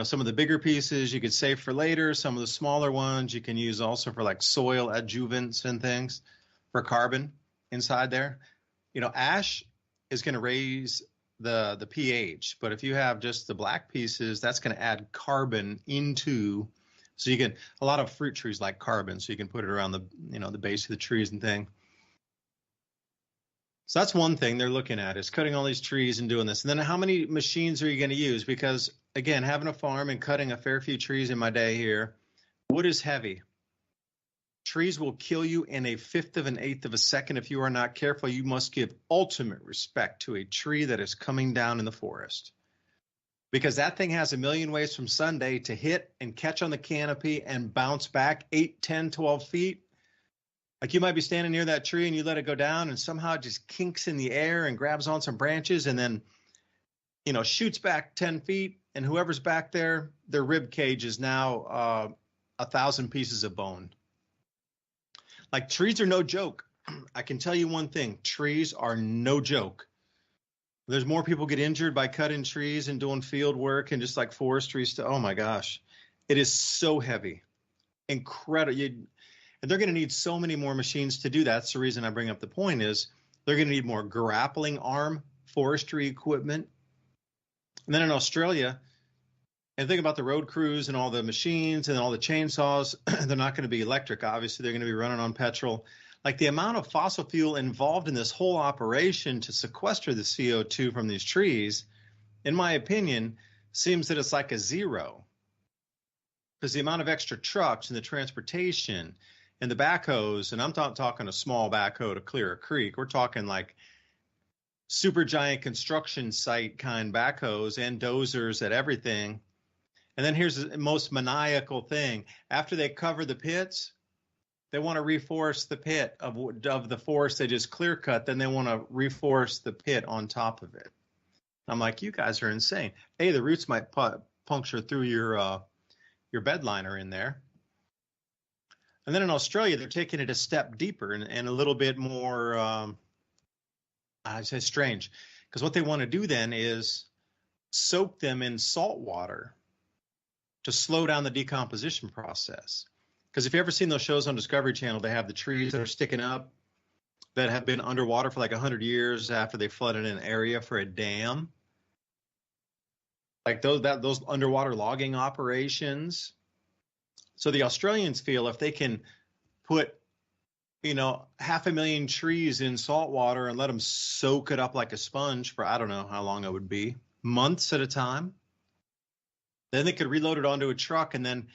Some of the bigger pieces you could save for later. Some of the smaller ones you can use also for like soil adjuvants and things for carbon inside there. ash is going to raise the pH, but if you have just the black pieces, that's going to add carbon into. So you can, a lot of fruit trees like carbon, so you can put it around the the base of the trees and thing. So that's one thing they're looking at, is cutting all these trees and doing this. And then how many machines are you going to use? Because again, having a farm and cutting a fair few trees in my day here, wood is heavy. Trees will kill you in a fifth of an eighth of a second if you are not careful. You must give ultimate respect to a tree that is coming down in the forest, because that thing has a million ways from Sunday to hit and catch on the canopy and bounce back 8, 10, 12 feet. Like you might be standing near that tree and you let it go down and somehow it just kinks in the air and grabs on some branches and then, shoots back 10 feet. And whoever's back there, their rib cage is now 1,000 pieces of bone. Like trees are no joke. I can tell you one thing, trees are no joke. There's more people get injured by cutting trees and doing field work and just like forestry stuff. Oh my gosh, it is so heavy, incredible. And they're going to need so many more machines to do that. That's the reason I bring up the point, is they're going to need more grappling arm forestry equipment. And then in Australia, and think about the road crews and all the machines and all the chainsaws, they're not going to be electric. Obviously, they're going to be running on petrol. Like the amount of fossil fuel involved in this whole operation to sequester the CO2 from these trees, in my opinion, seems that it's like a zero. Because the amount of extra trucks and the transportation and the backhoes, and I'm not talking a small backhoe to clear a creek. We're talking like super giant construction site kind backhoes and dozers at everything. And then here's the most maniacal thing. After they cover the pits, they want to reforest the pit of the forest they just clear cut. Then they want to reforest the pit on top of it. I'm like, you guys are insane. A, the roots might puncture through your bed liner in there. And then in Australia, they're taking it a step deeper and a little bit more, I say strange, because what they want to do then is soak them in salt water to slow down the decomposition process. Because if you've ever seen those shows on Discovery Channel, they have the trees that are sticking up that have been underwater for like 100 years after they flooded an area for a dam. Like those underwater logging operations. So the Australians feel if they can put, 500,000 trees in salt water and let them soak it up like a sponge for, I don't know how long it would be, months at a time, then they could reload it onto a truck and then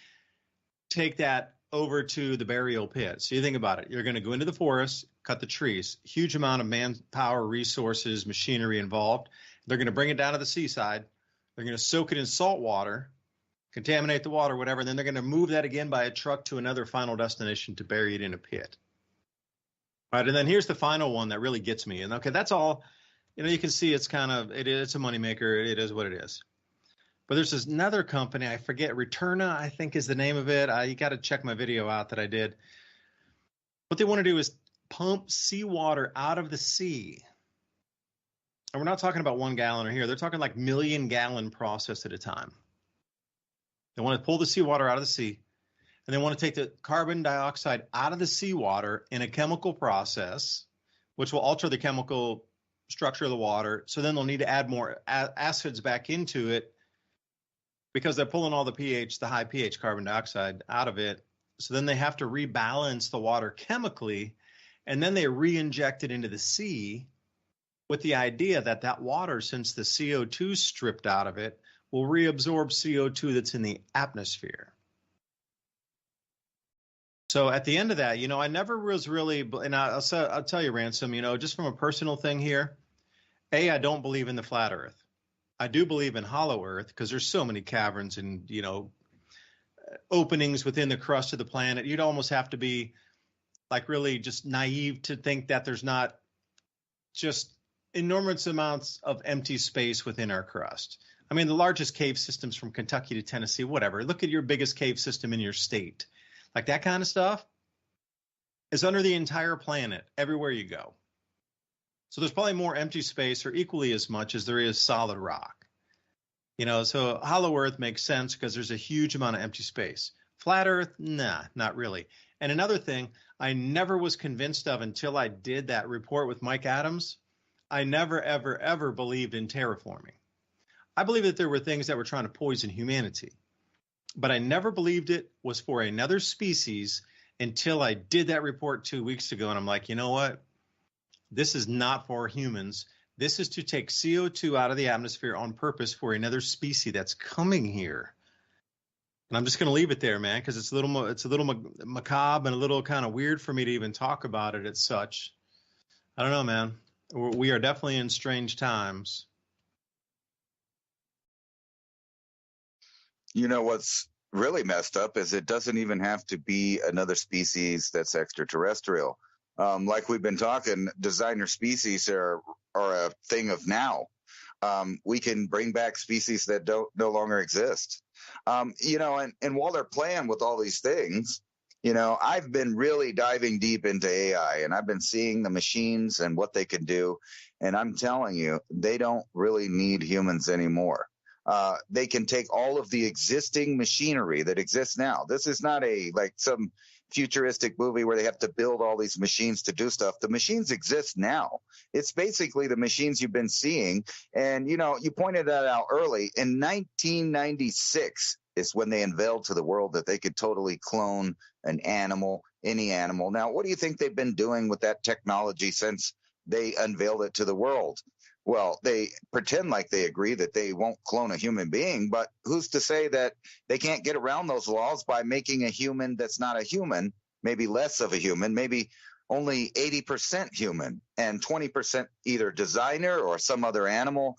take that over to the burial pit. So you think about it. You're going to go into the forest, cut the trees, huge amount of manpower, resources, machinery involved. They're going to bring it down to the seaside. They're going to soak it in salt water, contaminate the water, whatever. And then they're going to move that again by a truck to another final destination to bury it in a pit. All right. And then here's the final one that really gets me. And okay, that's all, you can see it's it's a moneymaker. It is what it is. But there's this another company, I forget, Returna, I think is the name of it. You got to check my video out that I did. What they want to do is pump seawater out of the sea. And we're not talking about 1 gallon here. They're talking like million-gallon process at a time. They want to pull the seawater out of the sea, and they want to take the carbon dioxide out of the seawater in a chemical process, which will alter the chemical structure of the water. So then they'll need to add more acids back into it, because they're pulling all the pH, the high pH carbon dioxide out of it. So then they have to rebalance the water chemically, and then they re-inject it into the sea with the idea that that water, since the CO2 is stripped out of it, will reabsorb CO2 that's in the atmosphere. So at the end of that, I never was really, and I'll tell you, Ransom, just from a personal thing here, I don't believe in the flat earth. I do believe in hollow earth because there's so many caverns and, openings within the crust of the planet. You'd almost have to be like really just naive to think that there's not just enormous amounts of empty space within our crust. I mean, the largest cave systems from Kentucky to Tennessee, whatever. Look at your biggest cave system in your state. Like that kind of stuff is under the entire planet, everywhere you go. So there's probably more empty space or equally as much as there is solid rock. So hollow earth makes sense because there's a huge amount of empty space. Flat earth, nah, not really. And another thing I never was convinced of until I did that report with Mike Adams I never, ever, ever believed in terraforming. I believe that there were things that were trying to poison humanity, but I never believed it was for another species until I did that report 2 weeks ago. And I'm like, you know what? This is not for humans. This is to take CO2 out of the atmosphere on purpose for another species that's coming here. And I'm just going to leave it there, man, because it's a little macabre and a little kind of weird for me to even talk about it as such. I don't know, man. We are definitely in strange times. You know what's really messed up is it doesn't even have to be another species that's extraterrestrial. Like we've been talking, designer species are a thing of now. We can bring back species that don't no longer exist. And while they're playing with all these things, I've been really diving deep into AI, and I've been seeing the machines and what they can do. And I'm telling you, they don't really need humans anymore. They can take all of the existing machinery that exists now. This is not like some futuristic movie where they have to build all these machines to do stuff. The machines exist now. It's basically the machines you've been seeing. And, you pointed that out early. In 1996 is when they unveiled to the world that they could totally clone an animal, any animal. Now, what do you think they've been doing with that technology since they unveiled it to the world? Well, they pretend like they agree that they won't clone a human being, but who's to say that they can't get around those laws by making a human that's not a human, maybe less of a human, maybe only 80% human and 20% either designer or some other animal.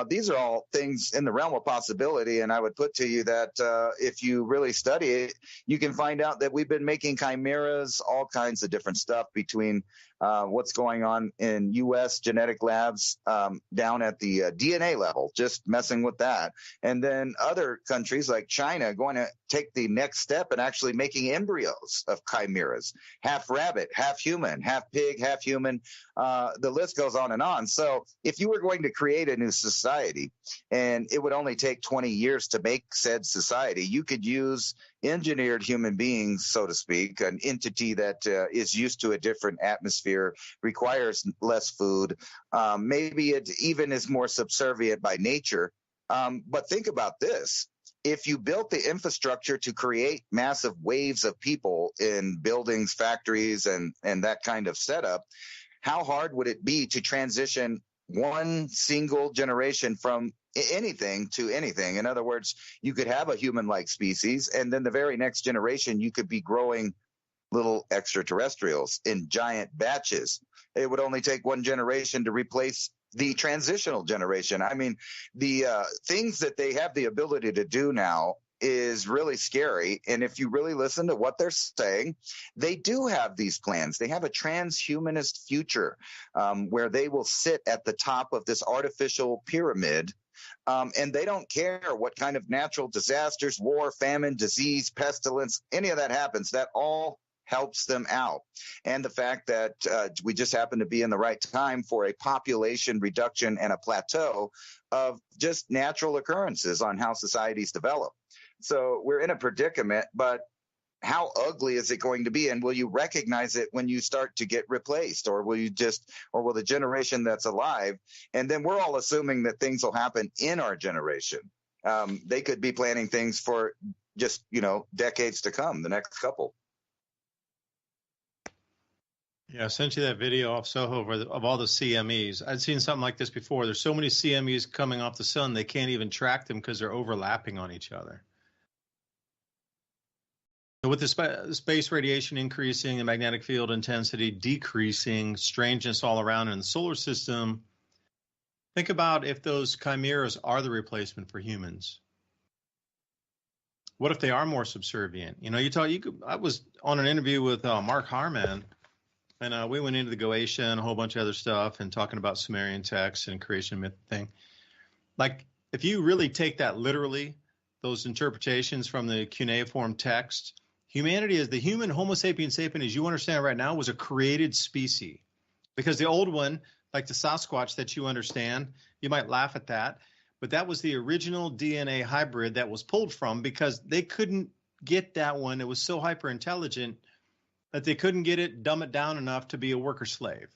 These are all things in the realm of possibility. And I would put to you that if you really study it, you can find out that we've been making chimeras, all kinds of different stuff between what's going on in U.S. genetic labs down at the DNA level, just messing with that. And then other countries like China going to take the next step and actually making embryos of chimeras, half rabbit, half human, half pig, half human. The list goes on and on. So if you were going to create a new society and it would only take 20 years to make said society, you could use engineered human beings, so to speak, an entity that is used to a different atmosphere, requires less food. Maybe it even is more subservient by nature. But think about this. If you built the infrastructure to create massive waves of people in buildings, factories, and that kind of setup, how hard would it be to transition one single generation from anything to anything? In other words, you could have a human-like species, and then the very next generation, you could be growing little extraterrestrials in giant batches. It would only take one generation to replace the transitional generation. I mean, the things that they have the ability to do now is really scary. And if you really listen to what they're saying, they do have these plans. They have a transhumanist future where they will sit at the top of this artificial pyramid. And they don't care what kind of natural disasters, war, famine, disease, pestilence, any of that happens. That all helps them out. And the fact that we just happen to be in the right time for a population reduction and a plateau of just natural occurrences on how societies develop. So we're in a predicament, but how ugly is it going to be? And will you recognize it when you start to get replaced, or will the generation that's alive? And then we're all assuming that things will happen in our generation. They could be planning things for just, decades to come, the next couple. Yeah, I sent you that video off Soho of all the CMEs. I'd seen something like this before. There's so many CMEs coming off the sun, they can't even track them because they're overlapping on each other. So with the space radiation increasing, the magnetic field intensity decreasing, strangeness all around in the solar system, think about if those chimeras are the replacement for humans. What if they are more subservient? I was on an interview with Mark Harman, and we went into the Goetia and a whole bunch of other stuff and talking about Sumerian texts and creation myth thing. Like, if you really take that literally, those interpretations from the cuneiform text, humanity is the human Homo sapiens sapien, as you understand right now, was a created species. Because the old one, like the Sasquatch that you understand, you might laugh at that, but that was the original DNA hybrid that was pulled from, because they couldn't get that one. It was so hyper intelligent that they couldn't dumb it down enough to be a worker slave.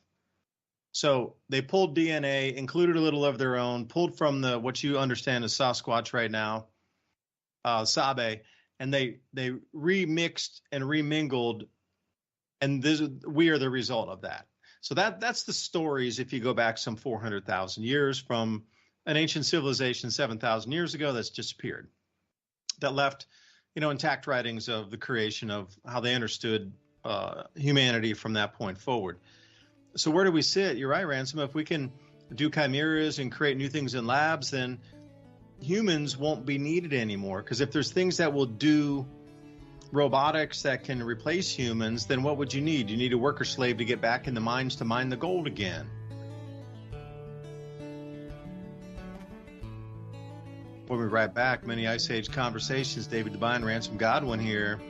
So they pulled DNA, included a little of their own, pulled from the what you understand as Sasquatch right now, Sabe, and they remixed and remingled, and we are the result of that. So that's the stories. If you go back some 400,000 years from an ancient civilization 7,000 years ago that's disappeared, that left, intact writings of the creation of how they understood humanity from that point forward. So where do we sit? You're right, Ransom. If we can do chimeras and create new things in labs, then humans won't be needed anymore. Because if there's things that will do robotics that can replace humans, then what would you need? You need a worker slave to get back in the mines to mine the gold again. We'll be right back. Many Ice Age Conversations. David DuByne, Ransom Godwin here.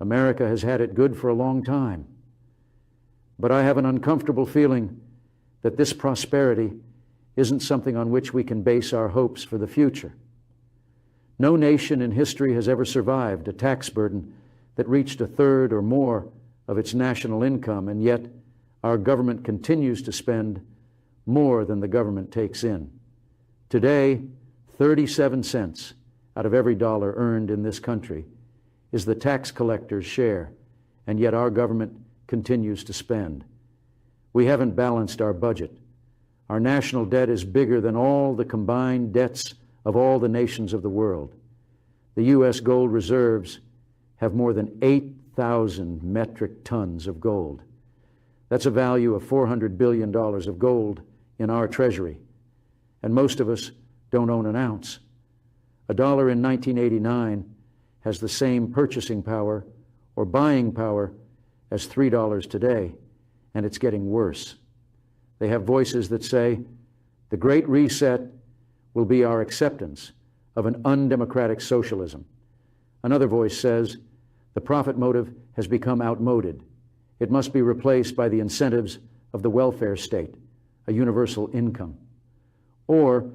America has had it good for a long time. But I have an uncomfortable feeling that this prosperity isn't something on which we can base our hopes for the future. No nation in history has ever survived a tax burden that reached a third or more of its national income, and yet our government continues to spend more than the government takes in. Today, 37 cents out of every dollar earned in this country is the tax collector's share, and yet our government continues to spend. We haven't balanced our budget. Our national debt is bigger than all the combined debts of all the nations of the world. The U.S. gold reserves have more than 8,000 metric tons of gold. That's a value of $400 billion of gold in our treasury, and most of us don't own an ounce. A dollar in 1989 has the same purchasing power or buying power as $3 today, and it's getting worse. They have voices that say the Great Reset will be our acceptance of an undemocratic socialism. Another voice says the profit motive has become outmoded. It must be replaced by the incentives of the welfare state, a universal income. Or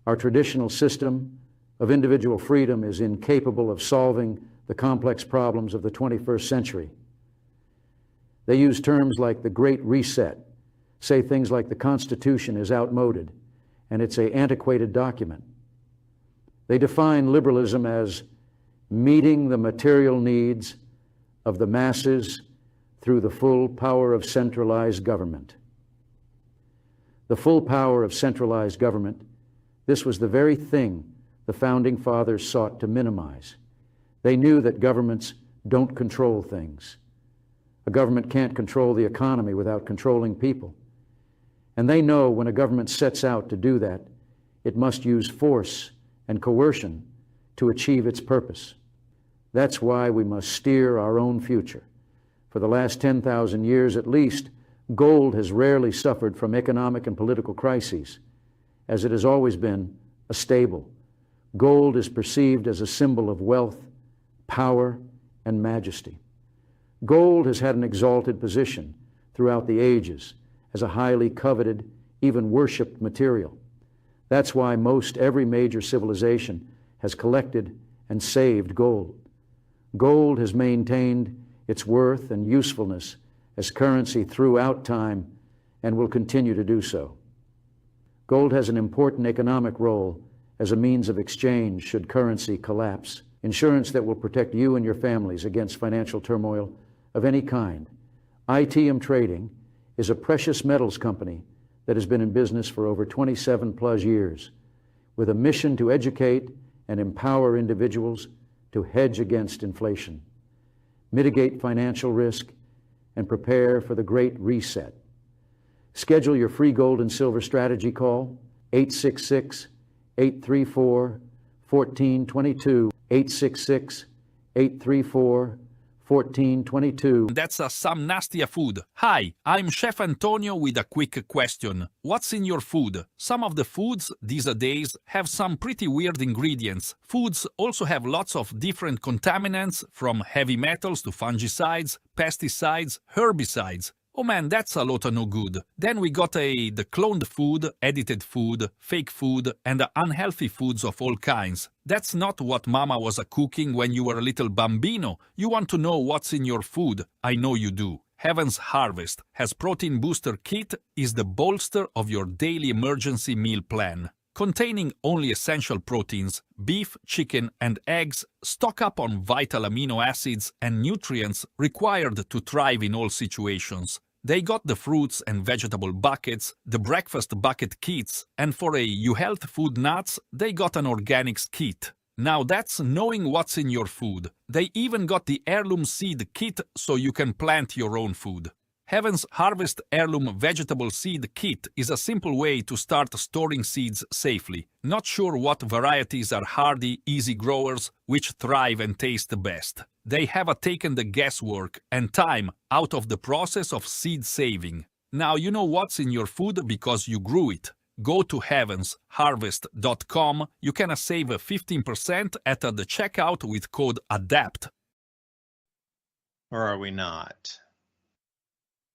our traditional system of individual freedom is incapable of solving the complex problems of the 21st century. They use terms like the Great Reset, say things like the Constitution is outmoded and it's an antiquated document. They define liberalism as meeting the material needs of the masses through the full power of centralized government. The full power of centralized government, this was the very thing the Founding Fathers sought to minimize. They knew that governments don't control things. A government can't control the economy without controlling people. And they know when a government sets out to do that, it must use force and coercion to achieve its purpose. That's why we must steer our own future. For the last 10,000 years at least, gold has rarely suffered from economic and political crises, as it has always been a stable. Gold is perceived as a symbol of wealth, power, and majesty. Gold has had an exalted position throughout the ages as a highly coveted, even worshipped material. That's why most every major civilization has collected and saved gold. Gold has maintained its worth and usefulness as currency throughout time and will continue to do so. Gold has an important economic role as a means of exchange should currency collapse, insurance that will protect you and your families against financial turmoil of any kind. ITM Trading is a precious metals company that has been in business for over 27 plus years, with a mission to educate and empower individuals to hedge against inflation, mitigate financial risk, and prepare for the Great Reset. Schedule your free gold and silver strategy call, 866-834-1422, 866-834-1422. That's some nasty food. Hi, I'm Chef Antonio with a quick question. What's in your food? Some of the foods these days have some pretty weird ingredients. Foods also have lots of different contaminants, from heavy metals to fungicides, pesticides, herbicides. Oh man, that's a lot of no good. Then we got the cloned food, edited food, fake food, and unhealthy foods of all kinds. That's not what mama was cooking when you were a little bambino. You want to know what's in your food. I know you do. Heaven's Harvest has Protein Booster Kit is the bolster of your daily emergency meal plan. Containing only essential proteins, beef, chicken, and eggs, stock up on vital amino acids and nutrients required to thrive in all situations. They got the fruits and vegetable buckets, the breakfast bucket kits, and for a You Health Food Nuts, they got an organics kit. Now that's knowing what's in your food. They even got the heirloom seed kit so you can plant your own food. Heaven's Harvest Heirloom Vegetable Seed Kit is a simple way to start storing seeds safely. Not sure what varieties are hardy, easy growers, which thrive and taste the best. They have taken the guesswork and time out of the process of seed saving. Now you know what's in your food because you grew it. Go to heavensharvest.com. You can save 15% at the checkout with code ADAPT. Or are we not?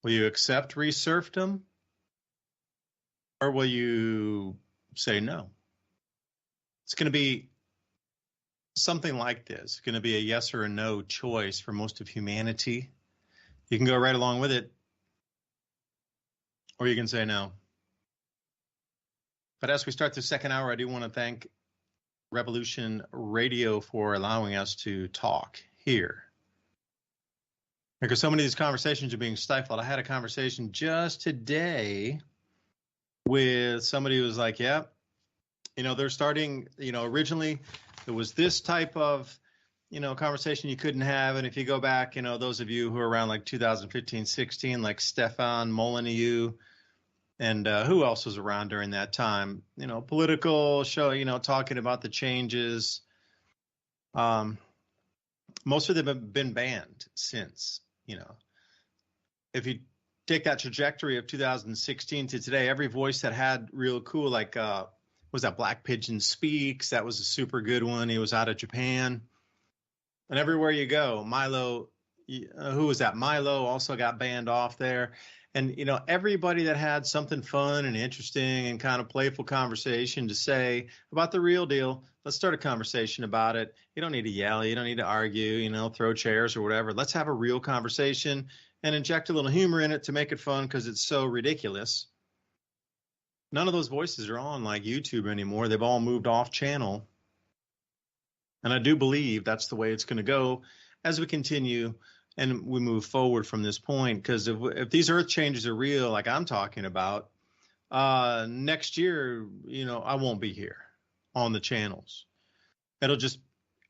Will you accept resurfdom? Or will you say no? It's going to be something like this. It's going to be a yes or a no choice for most of humanity. You can go right along with it, or you can say no. But as we start the second hour, I do want to thank Revolution Radio for allowing us to talk here. Because so many of these conversations are being stifled. I had a conversation just today with somebody who was like, yeah, they're starting, originally there was this type of, conversation you couldn't have. And if you go back, those of you who are around like 2015, 16, like Stefan Molyneux, and who else was around during that time? Political show, talking about the changes. Most of them have been banned since, If you take that trajectory of 2016 to today, every voice that had real cool, like, was that Black Pigeon Speaks? That was a super good one. He was out of Japan. And everywhere you go, Milo, who was that? Milo also got banned off there. And, everybody that had something fun and interesting and kind of playful conversation to say about the real deal, let's start a conversation about it. You don't need to yell. You don't need to argue, throw chairs or whatever. Let's have a real conversation and inject a little humor in it to make it fun because it's so ridiculous. None of those voices are on like YouTube anymore. They've all moved off channel. And I do believe that's the way it's going to go as we continue and we move forward from this point, because if these earth changes are real, like I'm talking about, next year, I won't be here on the channels. It'll just,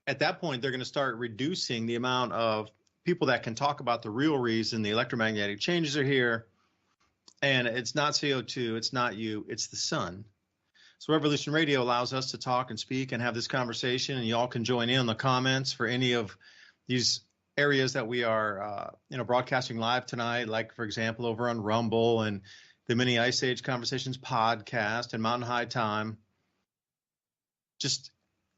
at that point, they're going to start reducing the amount of people that can talk about the real reason the electromagnetic changes are here. And it's not CO2, it's not you, it's the sun. So Revolution Radio allows us to talk and speak and have this conversation, and you all can join in on the comments for any of these areas that we are, broadcasting live tonight, like, for example, over on Rumble and the Mini Ice Age Conversations podcast and Mountain High Time. Just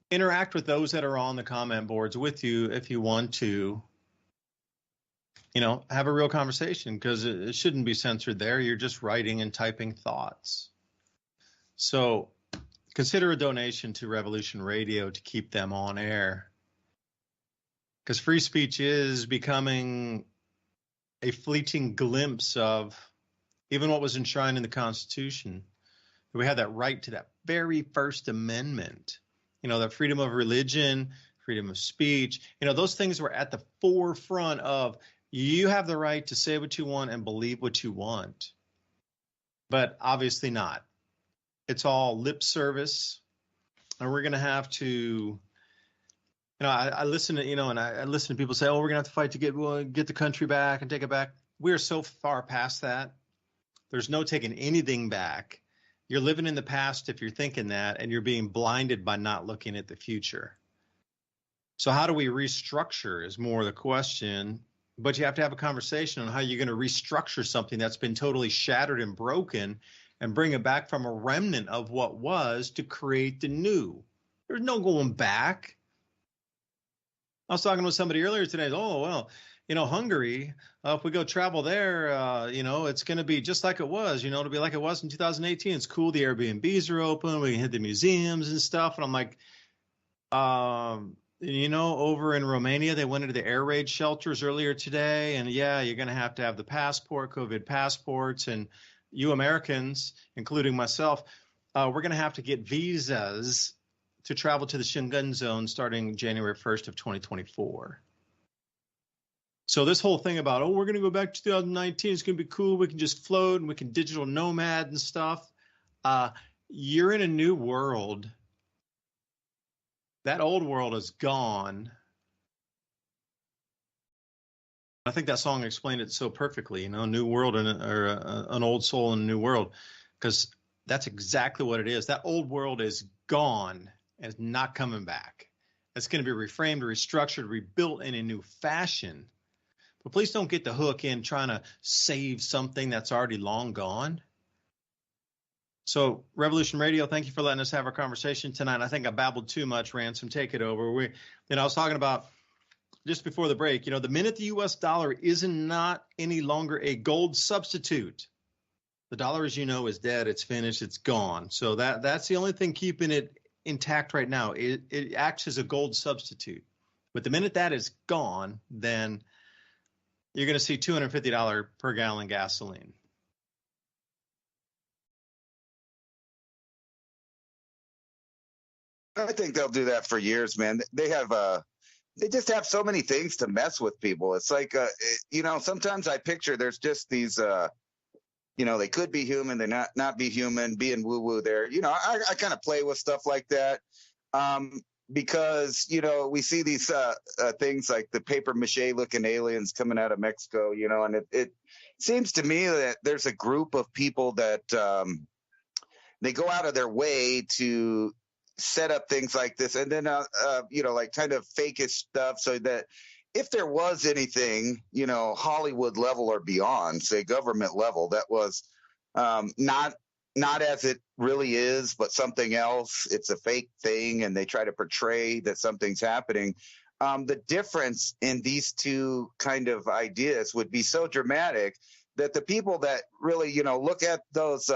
interact with those that are on the comment boards with you if you want to, have a real conversation, because it shouldn't be censored there. You're just writing and typing thoughts. So consider a donation to Revolution Radio to keep them on air, because free speech is becoming a fleeting glimpse of even what was enshrined in the Constitution. We have that right to that very First Amendment, that freedom of religion, freedom of speech. Those things were at the forefront of, you have the right to say what you want and believe what you want, but obviously not. It's all lip service, and we're going to have to, I listen to, and I listen to people say, oh, we're going to have to fight to get the country back and take it back. We are so far past that. There's no taking anything back. You're living in the past if you're thinking that, and you're being blinded by not looking at the future. So how do we restructure is more the question, but you have to have a conversation on how you're going to restructure something that's been totally shattered and broken and bring it back from a remnant of what was to create the new. There's no going back. I was talking with somebody earlier today. Oh, well, Hungary, if we go travel there, it's going to be just like it was, it'll be like it was in 2018. It's cool. The Airbnbs are open. We can hit the museums and stuff. And I'm like, You know, over in Romania, they went into the air raid shelters earlier today. And yeah, you're going to have the passport, COVID passports. And you Americans, including myself, we're going to have to get visas to travel to the Schengen zone starting January 1st of 2024. So this whole thing about, oh, we're going to go back to 2019, it's going to be cool. We can just float and we can digital nomad and stuff. You're in a new world. That old world is gone. I think that song explained it so perfectly, you know, new world or an old soul in a new world, because that's exactly what it is. That old world is gone and it's not coming back. It's going to be reframed, restructured, rebuilt in a new fashion. But please don't get the hook in trying to save something that's already long gone. So Revolution Radio, thank you for letting us have our conversation tonight. I think I babbled too much, Ransom. Take it over. I was talking about just before the break, you know, the minute the US dollar is not any longer a gold substitute, the dollar, as you know, is dead. It's finished. It's gone. So that's the only thing keeping it intact right now. It acts as a gold substitute. But the minute that is gone, then you're going to see $250 per gallon gasoline. I think they'll do that for years, man. They just have so many things to mess with people. It's like, you know, sometimes I picture there's just these, you know, they could be human, they not be human, being woo-woo there. You know, I kind of play with stuff like that because, you know, we see these things like the paper mache looking aliens coming out of Mexico, you know, and it seems to me that there's a group of people that they go out of their way to set up things like this, and then you know, like kind of fakeish stuff, so that if there was anything, you know, Hollywood level or beyond, say government level, that was not as it really is, but something else, it's a fake thing, and they try to portray that something's happening. The difference in these two kind of ideas would be so dramatic that the people that really, you know, look at those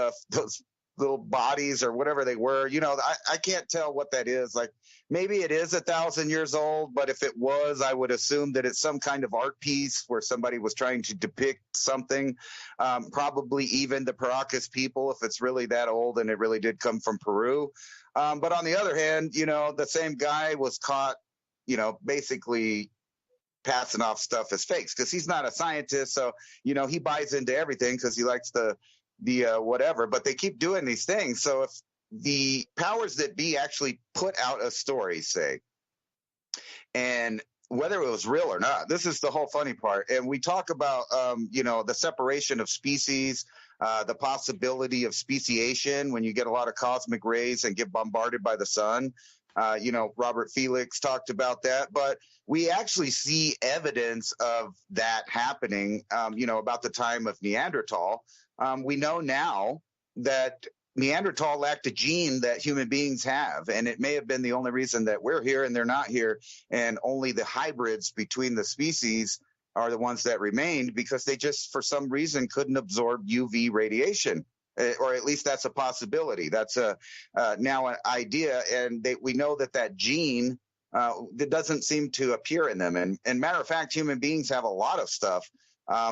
little bodies or whatever they were, you know, I can't tell what that is. Like, maybe it is 1,000 years old, but if it was, I would assume that it's some kind of art piece where somebody was trying to depict something, probably even the Paracas people, if it's really that old and it really did come from Peru. But on the other hand, you know, the same guy was caught, you know, basically passing off stuff as fakes because he's not a scientist. So, you know, he buys into everything because he likes the whatever, but they keep doing these things. So if the powers that be actually put out a story, say, and whether it was real or not, this is the whole funny part. And we talk about, you know, the separation of species, the possibility of speciation when you get a lot of cosmic rays and get bombarded by the sun. You know, Robert Felix talked about that, but we actually see evidence of that happening, you know, about the time of Neanderthal. We know now that Neanderthal lacked a gene that human beings have, and it may have been the only reason that we're here and they're not here, and only the hybrids between the species are the ones that remained because they just, for some reason, couldn't absorb UV radiation, or at least that's a possibility. That's now an idea, and we know that gene that doesn't seem to appear in them. And matter of fact, human beings have a lot of stuff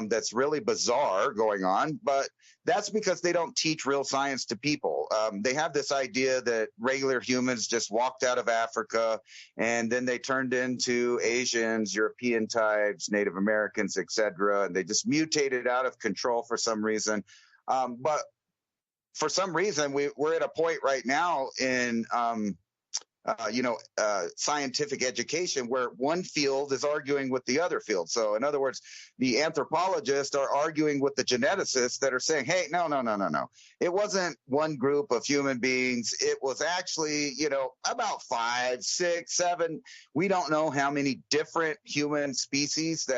that's really bizarre going on, but that's because they don't teach real science to people. They have this idea that regular humans just walked out of Africa and then they turned into Asians, European types, Native Americans, etc., and they just mutated out of control for some reason. But for some reason, we're at a point right now in scientific education where one field is arguing with the other field. So in other words, the anthropologists are arguing with the geneticists that are saying, hey, no. It wasn't one group of human beings. It was actually, you know, about 5, 6, 7. We don't know how many different human species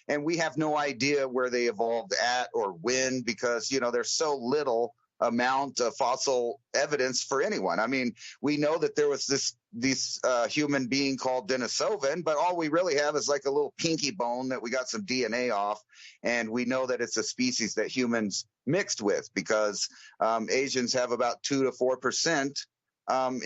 and we have no idea where they evolved at or when, because, you know, there's so little amount of fossil evidence for anyone. I mean, we know that there was this human being called Denisovan, but all we really have is like a little pinky bone that we got some DNA off, and we know that it's a species that humans mixed with because Asians have about 2 to 4%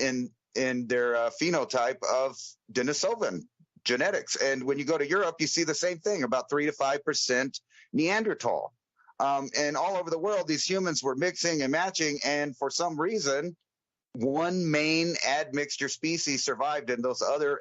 in in their phenotype of Denisovan genetics. And when you go to Europe, you see the same thing, about 3 to 5% Neanderthal. And all over the world, these humans were mixing and matching. And for some reason, one main admixture species survived, and those other,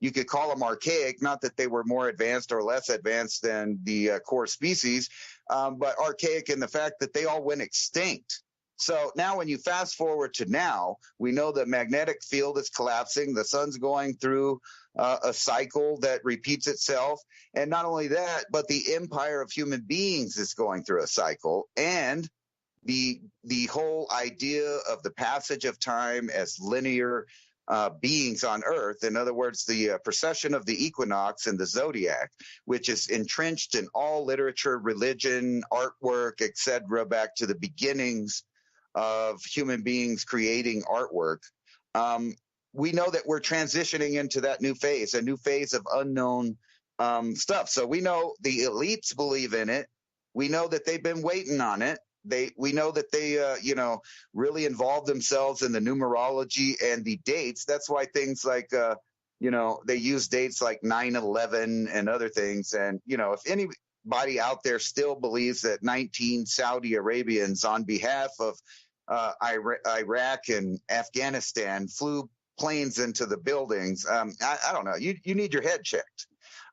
you could call them archaic, not that they were more advanced or less advanced than the core species, but archaic in the fact that they all went extinct. So now when you fast forward to now, we know the magnetic field is collapsing. The sun's going through a cycle that repeats itself. And not only that, but the empire of human beings is going through a cycle. And the whole idea of the passage of time as linear beings on Earth, in other words, the precession of the equinox and the zodiac, which is entrenched in all literature, religion, artwork, etc., back to the beginnings of human beings creating artwork. We know that we're transitioning into that new phase, a new phase of unknown stuff. So we know the elites believe in it. We know that they've been waiting on it. We know that they, really involved themselves in the numerology and the dates. That's why things like, they use dates like 9/11 and other things. And, if anybody out there still believes that 19 Saudi Arabians on behalf of Iraq and Afghanistan flew planes into the buildings, I don't know. You need your head checked.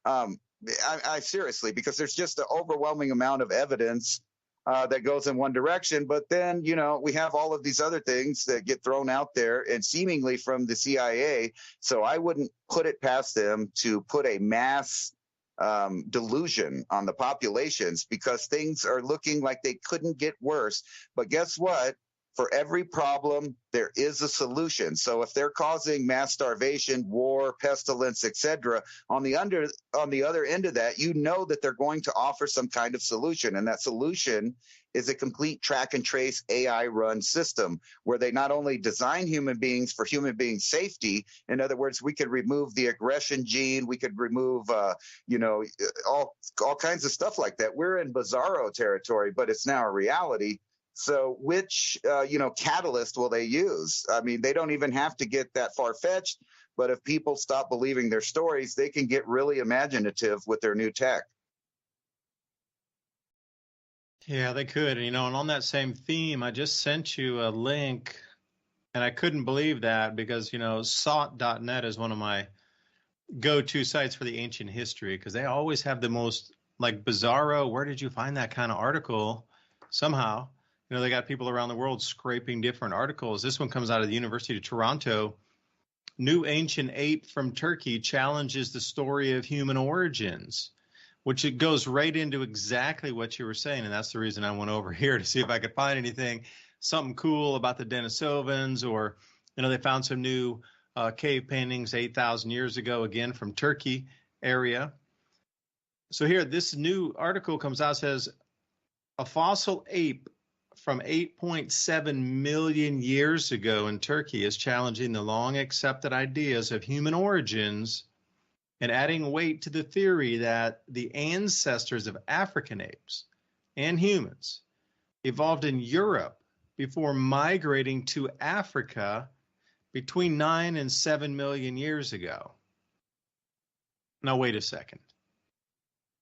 I seriously, because there's just an overwhelming amount of evidence that goes in one direction. But then, we have all of these other things that get thrown out there and seemingly from the CIA. So I wouldn't put it past them to put a mass delusion on the populations, because things are looking like they couldn't get worse. But guess what? For every problem, there is a solution. So if they're causing mass starvation, war, pestilence, etc., on the other end of that, that they're going to offer some kind of solution. And that solution is a complete track and trace AI run system where they not only design human beings for human being safety. In other words, we could remove the aggression gene. We could remove, all kinds of stuff like that. We're in bizarro territory, but it's now a reality. So which, catalyst will they use? I mean, they don't even have to get that far-fetched, but if people stop believing their stories, they can get really imaginative with their new tech. Yeah, they could. And on that same theme, I just sent you a link, and I couldn't believe that because, SOT.net is one of my go-to sites for the ancient history, because they always have the most, bizarro, where did you find that kind of article somehow? They got people around the world scraping different articles. This one comes out of the University of Toronto. New ancient ape from Turkey challenges the story of human origins, which it goes right into exactly what you were saying. And that's the reason I went over here to see if I could find something cool about the Denisovans, or, they found some new cave paintings 8,000 years ago, again, from Turkey area. So here, this new article comes out, says a fossil ape from 8.7 million years ago in Turkey is challenging the long accepted ideas of human origins and adding weight to the theory that the ancestors of African apes and humans evolved in Europe before migrating to Africa between 9 and 7 million years ago. Now, wait a second.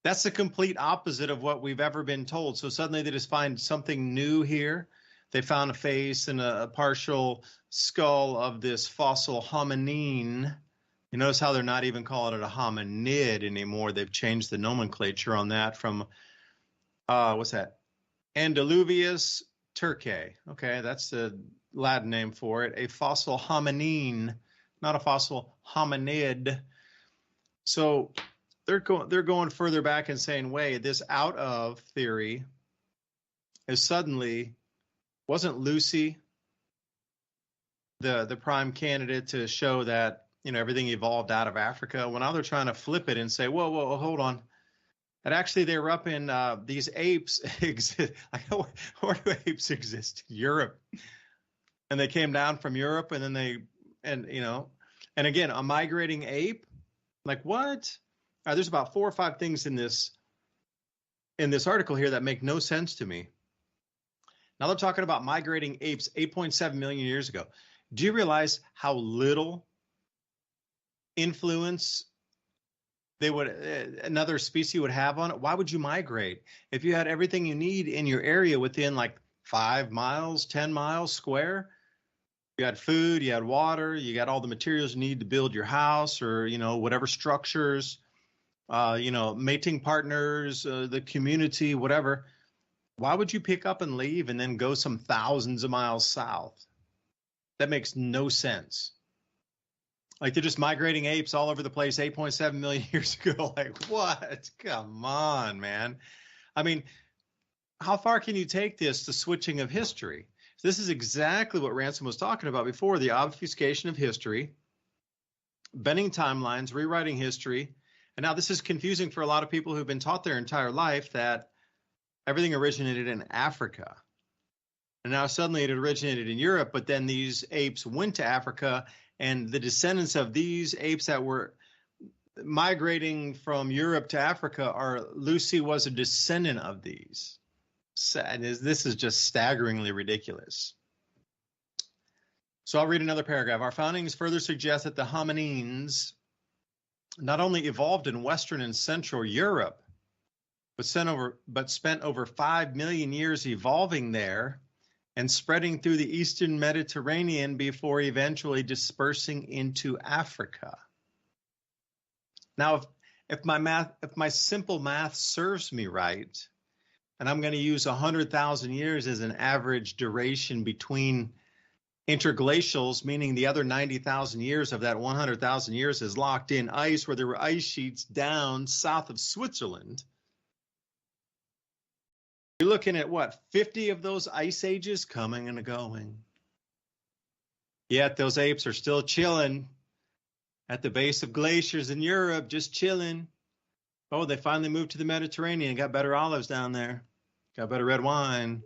That's the complete opposite of what we've ever been told. So suddenly they just find something new here. They found a face and a partial skull of this fossil hominin. You notice how they're not even calling it a hominid anymore. They've changed the nomenclature on that from, what's that? Andaluvius turcae. Okay, that's the Latin name for it. A fossil hominin, not a fossil hominid. So they're going further back and saying, wait, this out of theory is suddenly, wasn't Lucy the prime candidate to show that, everything evolved out of Africa? Well, now they're trying to flip it and say, whoa, hold on. And actually they were up in these apes exist. Where do apes exist? Europe. And they came down from Europe, and then and again, a migrating ape? What? There's about 4 or 5 things in this article here that make no sense to me. Now they're talking about migrating apes 8.7 million years ago. Do you realize how little influence another species would have on it? Why would you migrate if you had everything you need in your area within like 5 miles, 10 miles square? You had food, you had water, you got all the materials you need to build your house, or whatever structures, mating partners, the community, whatever. Why would you pick up and leave and then go some thousands of miles south? That makes no sense. Like, they're just migrating apes all over the place 8.7 million years ago. Like, what? Come on, man. I mean, how far can you take this, the switching of history? This is exactly what Ransom was talking about before, the obfuscation of history, bending timelines, rewriting history. And now this is confusing for a lot of people who've been taught their entire life that everything originated in Africa. And now suddenly it originated in Europe, but then these apes went to Africa, and the descendants of these apes that were migrating from Europe to Africa Lucy was a descendant of these. This is just staggeringly ridiculous. So I'll read another paragraph. Our findings further suggest that the hominins not only evolved in Western and Central Europe, but spent over 5 million years evolving there and spreading through the Eastern Mediterranean before eventually dispersing into Africa. Now, if my simple math serves me right, and I'm going to use 100,000 years as an average duration between interglacials, meaning the other 90,000 years of that 100,000 years is locked in ice, where there were ice sheets down south of Switzerland. You're looking at what, 50 of those ice ages coming and going. Yet those apes are still chilling at the base of glaciers in Europe, just chilling. Oh, they finally moved to the Mediterranean and got better olives down there, got better red wine.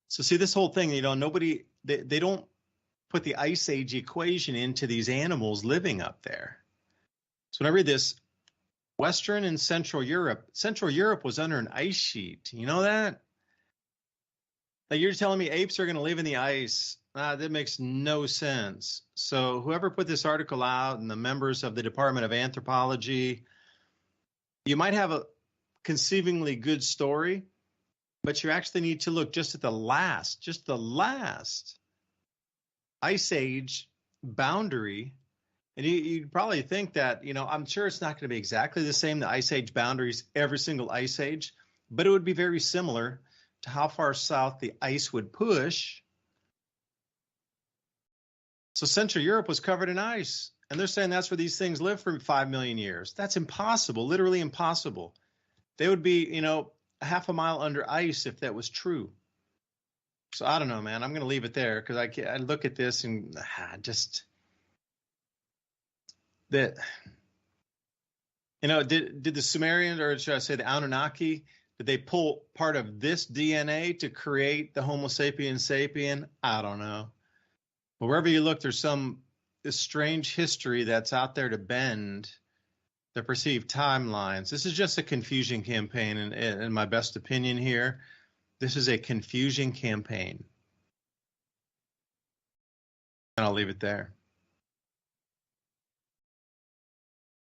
So see, this whole thing, they don't put the ice age equation into these animals living up there. So when I read this, Western and Central Europe was under an ice sheet. You know that? Like, you're telling me apes are going to live in the ice? That makes no sense. So whoever put this article out and the members of the Department of Anthropology, you might have a conceivingly good story, but you actually need to look just at the last ice age boundary. And you'd probably think that, I'm sure it's not going to be exactly the same, the ice age boundaries, every single ice age, but it would be very similar to how far south the ice would push. So Central Europe was covered in ice, and they're saying that's where these things live for 5 million years. That's impossible, literally impossible. They would be, half a mile under ice if that was true. So I don't know, man. I'm going to leave it there because I look at this and just... that, did the Sumerians, or should I say the Anunnaki, did they pull part of this DNA to create the Homo sapiens sapien? I don't know. But wherever you look, there's this strange history that's out there to bend the perceived timelines. This is just a confusion campaign, in my best opinion here. This is a confusion campaign. And I'll leave it there.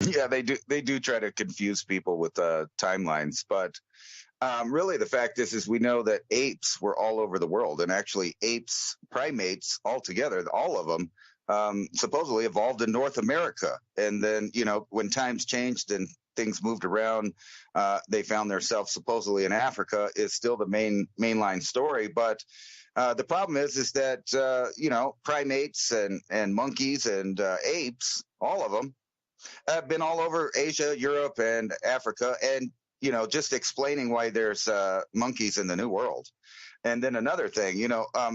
Yeah, they do try to confuse people with timelines, but really the fact is we know that apes were all over the world, and actually apes, primates altogether, all of them, supposedly evolved in North America. And then, when times changed and things moved around, they found themselves supposedly in Africa is still the mainline story. But the problem is that, primates and monkeys and apes, all of them, have been all over Asia, Europe, and Africa, and just explaining why there's monkeys in the New World. And then another thing,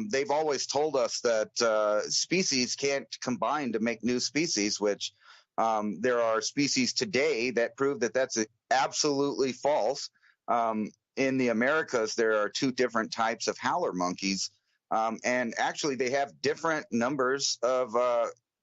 they've always told us that species can't combine to make new species, which there are species today that prove that that's absolutely false. In the Americas, there are 2 different types of howler monkeys, and actually they have different numbers of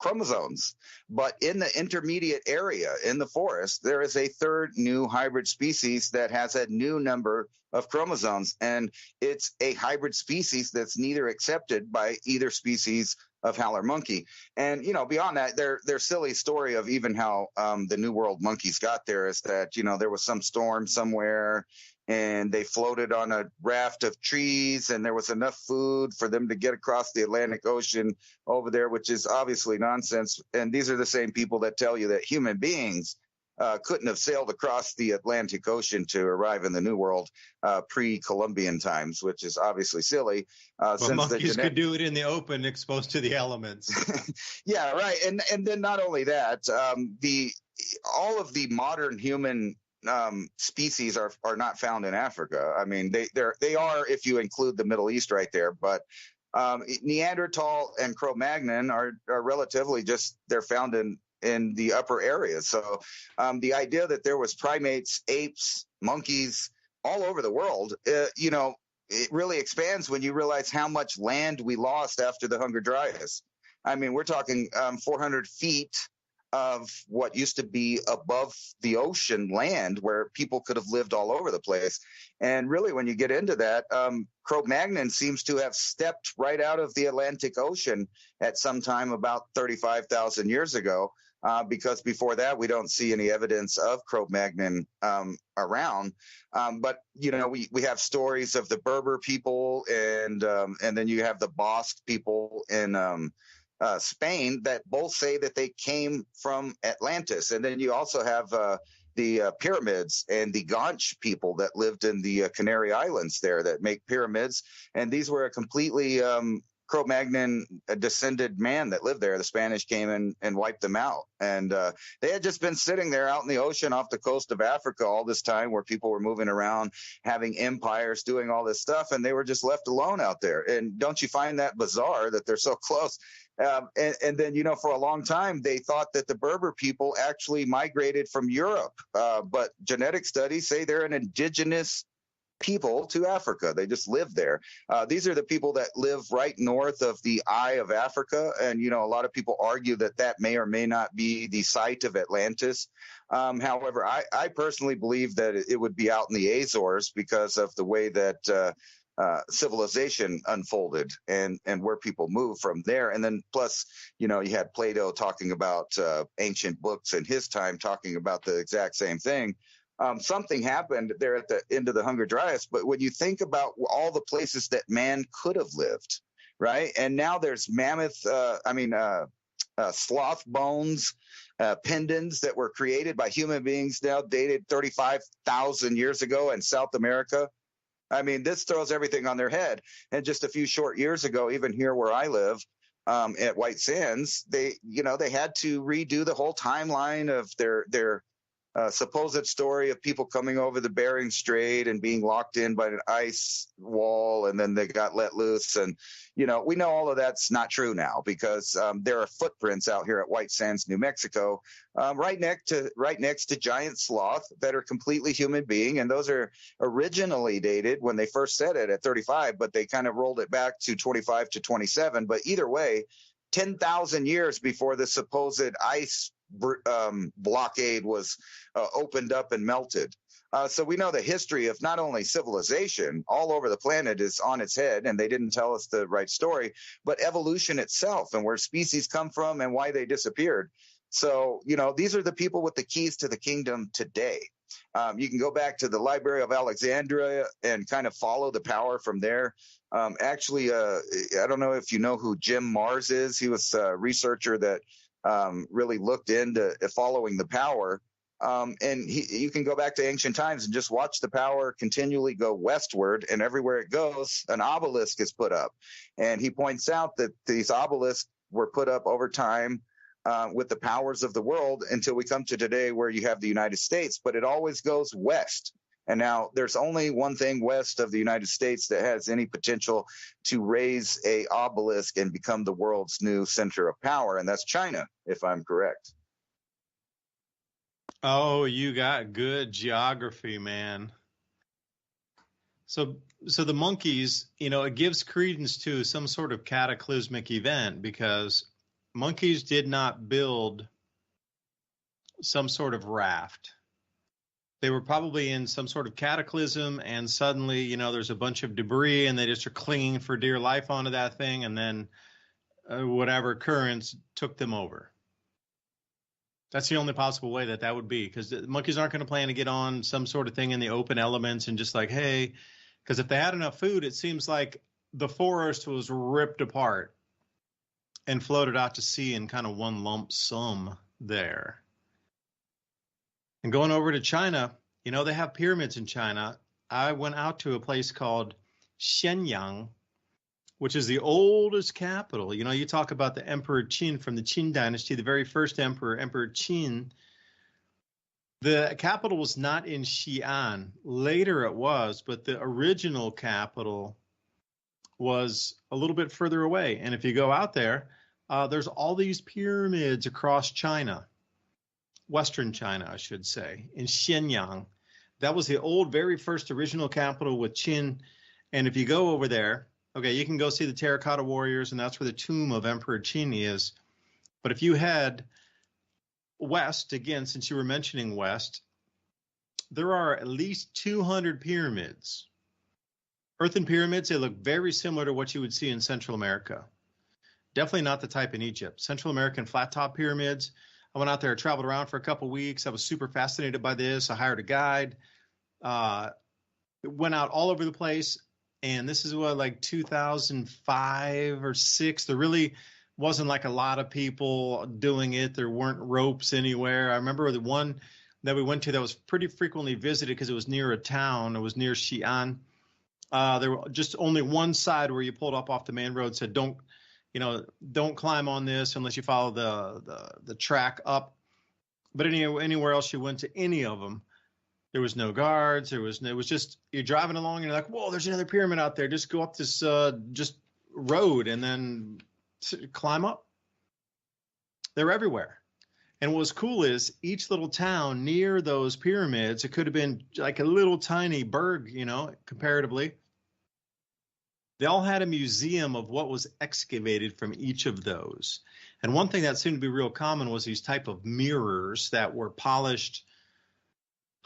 chromosomes. But in the intermediate area in the forest, there is a third new hybrid species that has a new number of chromosomes. And it's a hybrid species that's neither accepted by either species of howler monkey. And, beyond that, their silly story of even how the New World monkeys got there is that, there was some storm somewhere and they floated on a raft of trees and there was enough food for them to get across the Atlantic Ocean over there, which is obviously nonsense. And these are the same people that tell you that human beings couldn't have sailed across the Atlantic Ocean to arrive in the New World pre-Columbian times, which is obviously silly. But monkeys could do it in the open, exposed to the elements. Yeah, right. And then not only that, all of the modern human species are not found in Africa. I mean, they are if you include the Middle East right there, but Neanderthal and Cro-Magnon are relatively they're found in the upper areas. So the idea that there was primates, apes, monkeys all over the world, it really expands when you realize how much land we lost after the Hunger Dryas. I mean, we're talking 400 feet of what used to be above the ocean land where people could have lived all over the place. And really, when you get into that, Cro-Magnon seems to have stepped right out of the Atlantic Ocean at some time about 35,000 years ago, because before that, we don't see any evidence of Cro-Magnon around. But, we have stories of the Berber people and then you have the Basque people in Spain that both say that they came from Atlantis. And then you also have the pyramids and the Ganch people that lived in the Canary Islands there that make pyramids. And these were a completely Cro-Magnon descended man that lived there. The Spanish came in and wiped them out. And they had just been sitting there out in the ocean off the coast of Africa all this time where people were moving around, having empires, doing all this stuff. And they were just left alone out there. And don't you find that bizarre that they're so close? And then, for a long time, they thought that the Berber people actually migrated from Europe. But genetic studies say they're an indigenous people to Africa. They just live there. These are the people that live right north of the Eye of Africa. And, a lot of people argue that may or may not be the site of Atlantis. However, I personally believe that it would be out in the Azores because of the way that civilization unfolded and where people moved from there. And then plus, you had Plato talking about ancient books in his time, talking about the exact same thing. Something happened there at the end of the Hunger Dryas. But when you think about all the places that man could have lived, right? And now there's mammoth, sloth bones, pendants that were created by human beings now dated 35,000 years ago in South America. I mean, this throws everything on their head. And just a few short years ago, even here where I live, at White Sands, they had to redo the whole timeline of their supposed story of people coming over the Bering Strait and being locked in by an ice wall, and then they got let loose. And we know all of that's not true now because there are footprints out here at White Sands, New Mexico, right next to giant sloth that are completely human being, and those are originally dated when they first said it at 35, but they kind of rolled it back to 25 to 27. But either way, 10,000 years before the supposed ice blockade was opened up and melted. So we know the history of not only civilization all over the planet is on its head, and they didn't tell us the right story, but evolution itself and where species come from and why they disappeared. So, these are the people with the keys to the kingdom today. You can go back to the Library of Alexandria and kind of follow the power from there. I don't know if you know who Jim Mars is. He was a researcher that really looked into following the power. And you can go back to ancient times and just watch the power continually go westward, and everywhere it goes, an obelisk is put up. And he points out that these obelisks were put up over time with the powers of the world until we come to today where you have the United States, but it always goes west. And now there's only one thing west of the United States that has any potential to raise a obelisk and become the world's new center of power, and that's China, if I'm correct. Oh, you got good geography, man. So the monkeys, it gives credence to some sort of cataclysmic event because monkeys did not build some sort of raft. They were probably in some sort of cataclysm, and suddenly, you know, there's a bunch of debris, and they just are clinging for dear life onto that thing, and then whatever currents took them over. That's the only possible way that would be, because the monkeys aren't going to plan to get on some sort of thing in the open elements and just like, hey, because if they had enough food, it seems like the forest was ripped apart and floated out to sea in kind of one lump sum there. And going over to China, you know, they have pyramids in China. I went out to a place called Shenyang, which is the oldest capital. You know, you talk about the Emperor Qin from the Qin dynasty, the very first emperor, Emperor Qin. The capital was not in Xi'an. Later it was, but the original capital was a little bit further away. And if you go out there, there's all these pyramids across China, Western China, I should say, in Shenyang. That was the old, very first original capital with Qin. And if you go over there, okay, you can go see the terracotta warriors, and that's where the tomb of Emperor Qin is. But if you head west, again, since you were mentioning west, there are at least 200 pyramids. Earthen pyramids, they look very similar to what you would see in Central America. Definitely not the type in Egypt. Central American flat top pyramids. I went out there, traveled around for a couple of weeks. I was super fascinated by this. I hired a guide, went out all over the place. And this is what, like 2005 or 6. There really wasn't like a lot of people doing it. There weren't ropes anywhere. I remember the one that we went to that was pretty frequently visited because it was near a town. It was near Xi'an. There were just only one side where you pulled up off the main road, said, don't climb on this unless you follow the track up. But anywhere else you went to any of them, there was no guards. It was just, you're driving along and you're like, whoa, there's another pyramid out there. Just go up this just road and then climb up. They're everywhere. And what was cool is each little town near those pyramids, it could have been like a little tiny burg, you know, comparatively. They all had a museum of what was excavated from each of those. And one thing that seemed to be real common was these type of mirrors that were polished,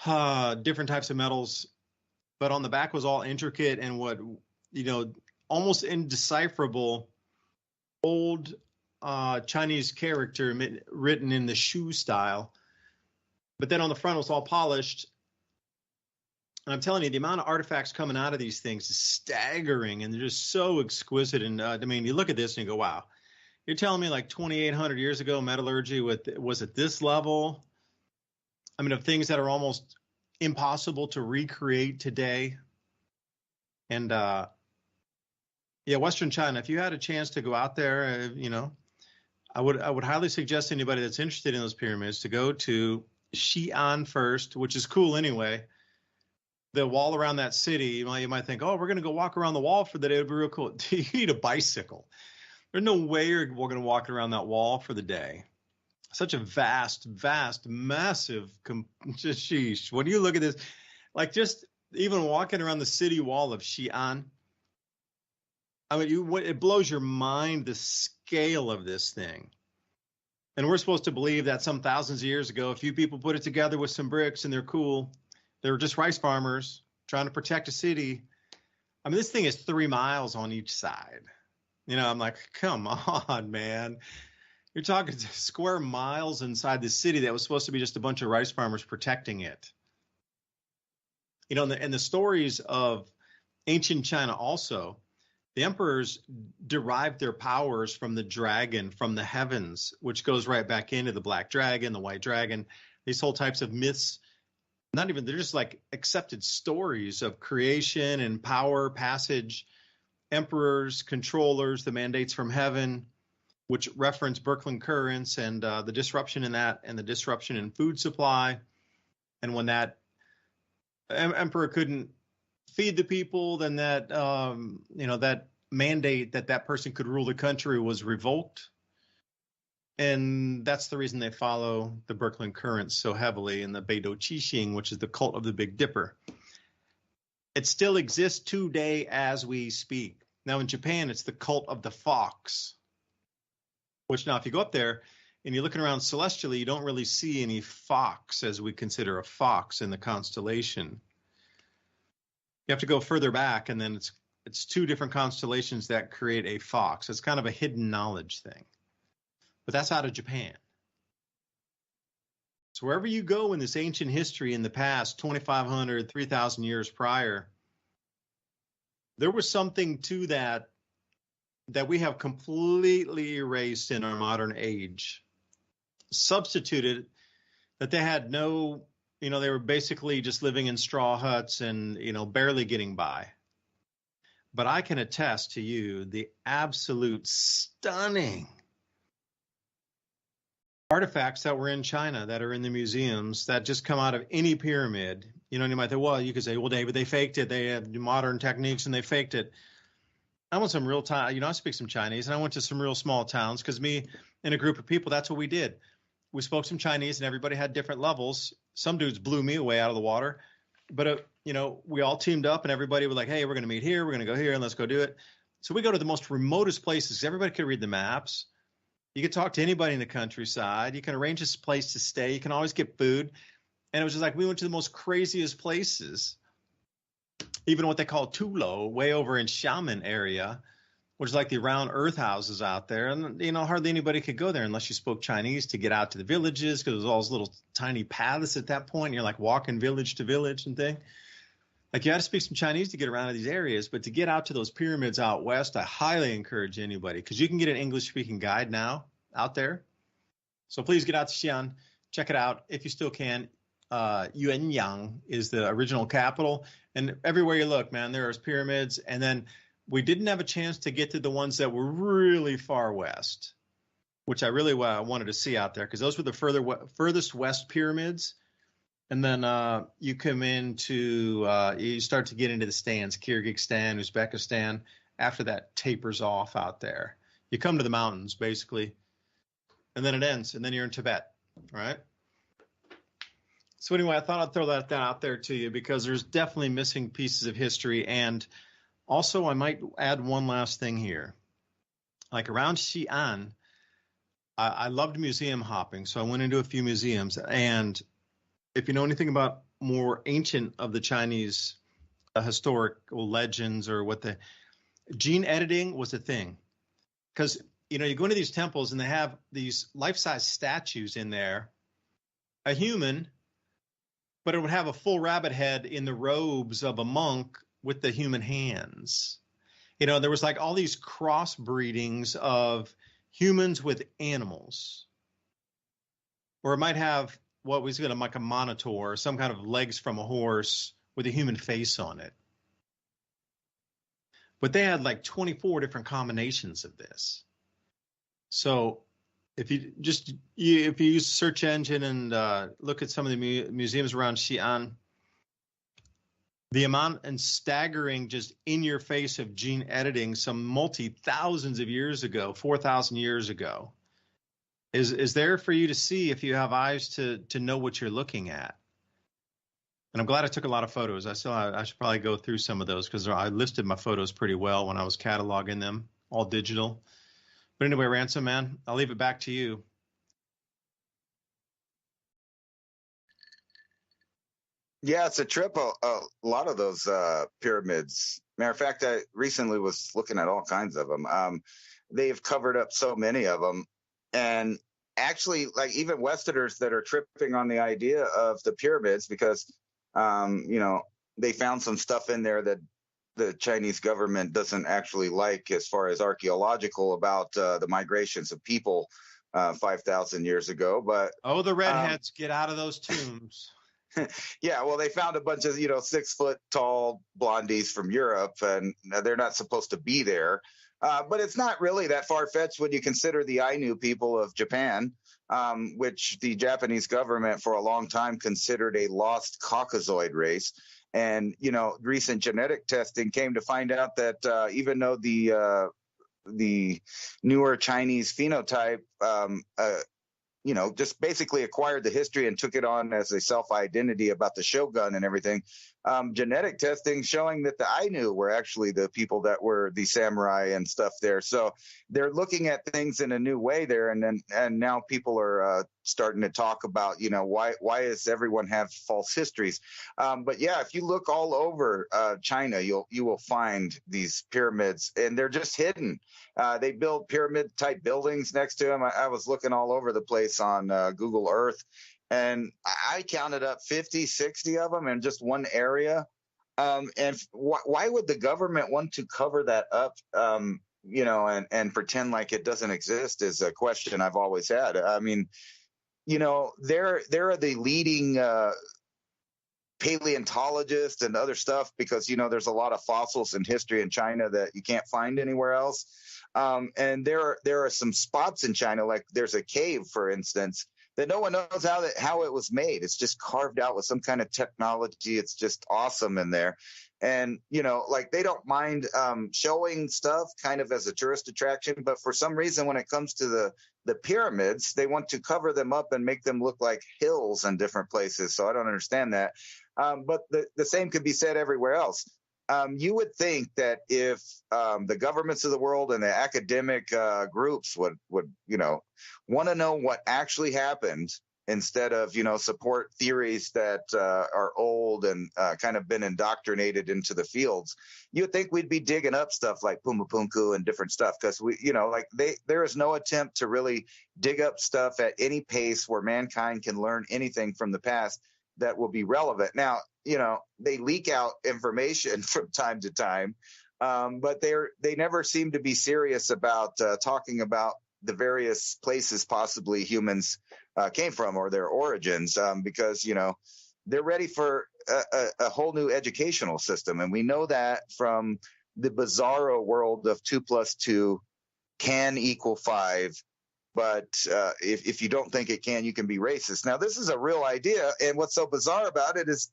different types of metals, but on the back was all intricate and what, you know, almost indecipherable old Chinese character written in the Shu style. But then on the front it was all polished. And I'm telling you, the amount of artifacts coming out of these things is staggering, and they're just so exquisite. And I mean, you look at this and you go, wow, you're telling me like 2,800 years ago, metallurgy was at this level? I mean, of things that are almost impossible to recreate today. And yeah, Western China, if you had a chance to go out there, you know, I would highly suggest anybody that's interested in those pyramids to go to Xi'an first, which is cool anyway. The wall around that city, you might think, oh, we're going to go walk around the wall for the day. It would be real cool. You need a bicycle. There's no way we're going to walk around that wall for the day. Such a vast, massive, sheesh. When you look at this, like just even walking around the city wall of Xi'an, I mean, it blows your mind, the scale of this thing. And we're supposed to believe that some thousands of years ago, a few people put it together with some bricks and they're cool. They were just rice farmers trying to protect a city. I mean, this thing is 3 miles on each side. You know, I'm like, come on, man. You're talking square miles inside the city that was supposed to be just a bunch of rice farmers protecting it. You know, and the stories of ancient China also, the emperors derived their powers from the dragon, from the heavens, which goes right back into the black dragon, the white dragon, these whole types of myths. They're just like accepted stories of creation and power, passage, emperors, controllers, the mandates from heaven, which reference Berkey currents and the disruption in that and the disruption in food supply. And when that emperor couldn't feed the people, then that, that mandate that person could rule the country was revoked. And that's the reason they follow the Berkey currents so heavily in the Beidou Qixing, which is the cult of the Big Dipper. It still exists today as we speak. Now in Japan, it's the cult of the fox, which now if you go up there and you're looking around celestially, you don't really see any fox as we consider a fox in the constellation. You have to go further back, and then it's two different constellations that create a fox. It's kind of a hidden knowledge thing. But that's out of Japan. So wherever you go in this ancient history in the past, 2,500, 3,000 years prior, there was something to that we have completely erased in our modern age, substituted, that they had no, they were basically just living in straw huts and, barely getting by. But I can attest to you the absolute stunning artifacts that were in China that are in the museums that just come out of any pyramid. You might think, well, you could say, well, David, they faked it. They have modern techniques and they faked it. I went some real time, I speak some Chinese, and I went to some real small towns because me and a group of people, that's what we did. We spoke some Chinese and everybody had different levels. Some dudes blew me away out of the water, but we all teamed up and everybody was like, hey, we're going to meet here. We're going to go here and let's go do it. So we go to the most remotest places. Everybody could read the maps. You could talk to anybody in the countryside. You can arrange a place to stay. You can always get food. And it was just like we went to the most craziest places, even what they call Tulo, way over in Xiamen area, which is like the round earth houses out there. And, hardly anybody could go there unless you spoke Chinese to get out to the villages, because there's all those little tiny paths at that point. You're like walking village to village and thing. Like you had to speak some Chinese to get around to these areas, but to get out to those pyramids out west, I highly encourage anybody, because you can get an English-speaking guide now out there. So please get out to Xi'an, check it out if you still can. Yuanyang is the original capital, and everywhere you look, man, there's pyramids. And then we didn't have a chance to get to the ones that were really far west, which I really wanted to see out there, because those were the furthest west pyramids. And then you come into, you start to get into the stands, Kyrgyzstan, Uzbekistan. After that, tapers off out there. You come to the mountains, basically, and then it ends, and then you're in Tibet, right? So anyway, I thought I'd throw that out there to you, because there's definitely missing pieces of history. And also, I might add one last thing here. Like around Xi'an, I loved museum hopping, so I went into a few museums. And if you know anything about more ancient of the Chinese historical legends, or what the gene editing was a thing, because you go into these temples and they have these life-size statues in there, a human, but it would have a full rabbit head in the robes of a monk with the human hands. There was like all these crossbreedings of humans with animals, or it might have what was going to like a monitor, some kind of legs from a horse with a human face on it. But they had like 24 different combinations of this. So if you use search engine and look at some of the museums around Xi'an, the amount and staggering just in your face of gene editing some multi-thousands of years ago, 4,000 years ago, is there for you to see if you have eyes to know what you're looking at. And I'm glad I took a lot of photos. I should probably go through some of those, because I listed my photos pretty well when I was cataloging them, all digital. But anyway, Ransom, man, I'll leave it back to you. Yeah, it's a trip. A lot of those pyramids. Matter of fact, I recently was looking at all kinds of them. They've covered up so many of them. And actually, like even Westerners that are tripping on the idea of the pyramids, because, they found some stuff in there that the Chinese government doesn't actually like, as far as archaeological, about the migrations of people 5,000 years ago. But the redheads, get out of those tombs. Yeah, well, they found a bunch of 6-foot tall blondies from Europe, and they're not supposed to be there. But it's not really that far-fetched when you consider the Ainu people of Japan, which the Japanese government for a long time considered a lost Caucasoid race. And, recent genetic testing came to find out that even though the newer Chinese phenotype just basically acquired the history and took it on as a self-identity about the Shogun and everything. Genetic testing showing that the Ainu were actually the people that were the samurai and stuff there. So they're looking at things in a new way there. And now people are starting to talk about, why does everyone have false histories? But yeah, if you look all over China, you will find these pyramids, and they're just hidden. They build pyramid type buildings next to them. I was looking all over the place on Google Earth, and I counted up 50, 60 of them in just one area. And why would the government want to cover that up, and pretend like it doesn't exist is a question I've always had. I mean, they're the leading paleontologists and other stuff because, there's a lot of fossils in history in China that you can't find anywhere else. And there are some spots in China, like there's a cave, for instance, that no one knows how it was made. It's just carved out with some kind of technology. It's just awesome in there. And, they don't mind showing stuff kind of as a tourist attraction. But for some reason, when it comes to the pyramids, they want to cover them up and make them look like hills in different places. So I don't understand that. But the same could be said everywhere else. You would think that if the governments of the world and the academic groups would want to know what actually happened instead of, support theories that are old and kind of been indoctrinated into the fields, you would think we'd be digging up stuff like Pumapunku and different stuff because there is no attempt to really dig up stuff at any pace where mankind can learn anything from the past that will be relevant. Now, they leak out information from time to time, but they never seem to be serious about talking about the various places possibly humans came from or their origins, because, they're ready for a whole new educational system. And we know that from the bizarro world of 2 + 2 can equal 5. But if you don't think it can, you can be racist. Now, this is a real idea. And what's so bizarre about it is,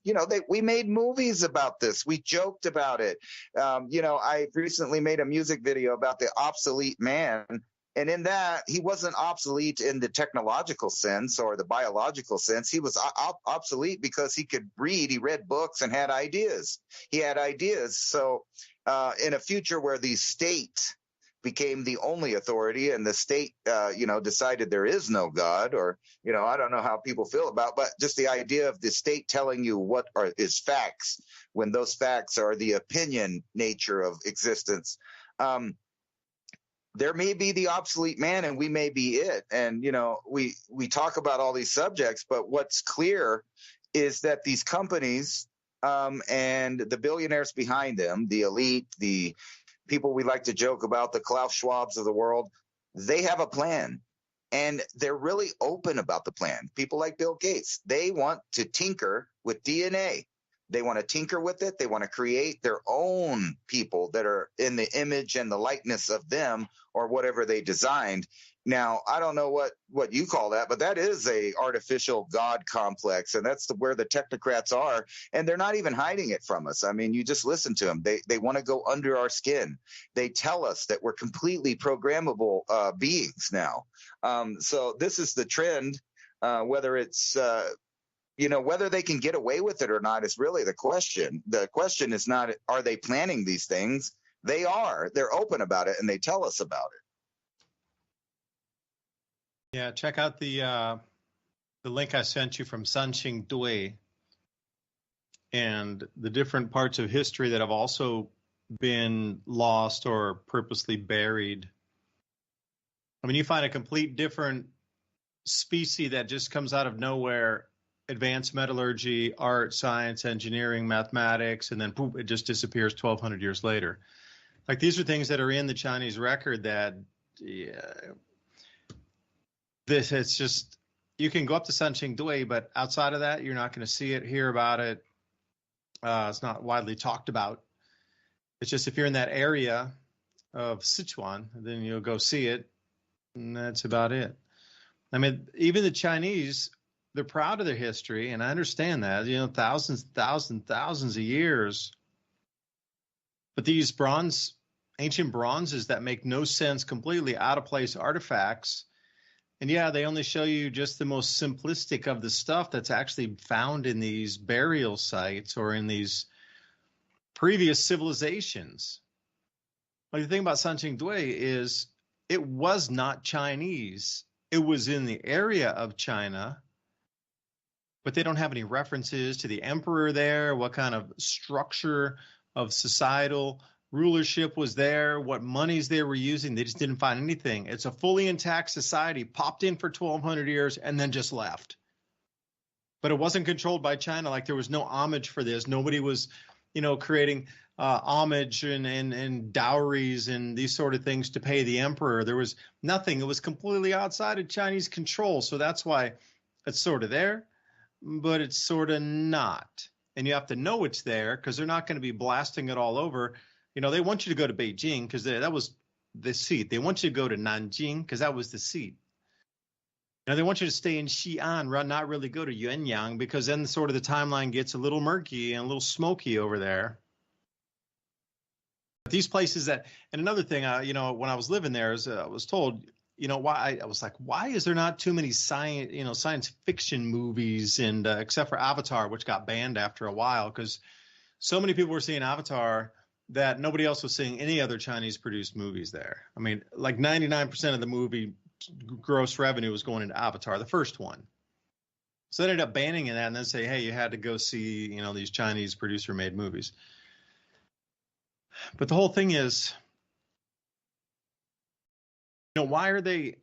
we made movies about this. We joked about it. I recently made a music video about the obsolete man. And in that, he wasn't obsolete in the technological sense or the biological sense. He was obsolete because he could read. He read books and had ideas. He had ideas. So in a future where the state became the only authority and the state, decided there is no God, or, I don't know how people feel about, but just the idea of the state telling you what is facts when those facts are the opinion nature of existence. There may be the obsolete man and we may be it. And, we talk about all these subjects, but what's clear is that these companies and the billionaires behind them, the elite, the people we like to joke about, the Klaus Schwabs of the world, they have a plan. And they're really open about the plan. People like Bill Gates, they want to tinker with DNA. They want to tinker with it. They want to create their own people that are in the image and the likeness of them or whatever they designed. Now, I don't know what you call that, but that is a artificial God complex, and that's where the technocrats are, and they're not even hiding it from us. I mean, you just listen to them. They want to go under our skin. They tell us that we're completely programmable beings now. So this is the trend. Whether it's whether they can get away with it or not is really the question. The question is not, are they planning these things? They are. They're open about it, and they tell us about it. Yeah, check out the link I sent you from Sanxing Dui and the different parts of history that have also been lost or purposely buried. I mean, you find a complete different species that just comes out of nowhere, advanced metallurgy, art, science, engineering, mathematics, and then poof, it just disappears 1,200 years later. Like, these are things that are in the Chinese record that, it's just, you can go up to Sanxing Dui, but outside of that, you're not going to see it, hear about it. It's not widely talked about. It's just if you're in that area of Sichuan, then you'll go see it, and that's about it. I mean, even the Chinese, they're proud of their history, and I understand that, thousands of years. But these ancient bronzes that make no sense, completely out of place artifacts, And yeah, they only show you just the most simplistic of the stuff that's actually found in these burial sites or in these previous civilizations. Like the thing about Sanqing Dui is it was not Chinese. It was in the area of China, but they don't have any references to the emperor there, what kind of structure of societal rulership was there, what monies they were using. They just didn't find anything. It's a fully intact society, popped in for 1,200 years and then just left. But it wasn't controlled by China. Like there was no homage for this. Nobody was, creating homage and dowries and these sort of things to pay the emperor. There was nothing. It was completely outside of Chinese control. So that's why it's sort of there, but it's sort of not. And you have to know it's there because they're not going to be blasting it all over. They want you to go to Beijing because that was the seat. They want you to go to Nanjing because that was the seat. They want you to stay in Xi'an, not really go to Yuanyang because then sort of the timeline gets a little murky and a little smoky over there. But these places and another thing, when I was living there, I was told, why I was like, why is there not too many science fiction movies and except for Avatar, which got banned after a while because so many people were seeing Avatar that nobody else was seeing any other Chinese produced movies there. I mean, like 99% of the movie gross revenue was going into Avatar, the first one. So they ended up banning that and then say, hey, you had to go see, these Chinese producer made movies. But the whole thing is, why are they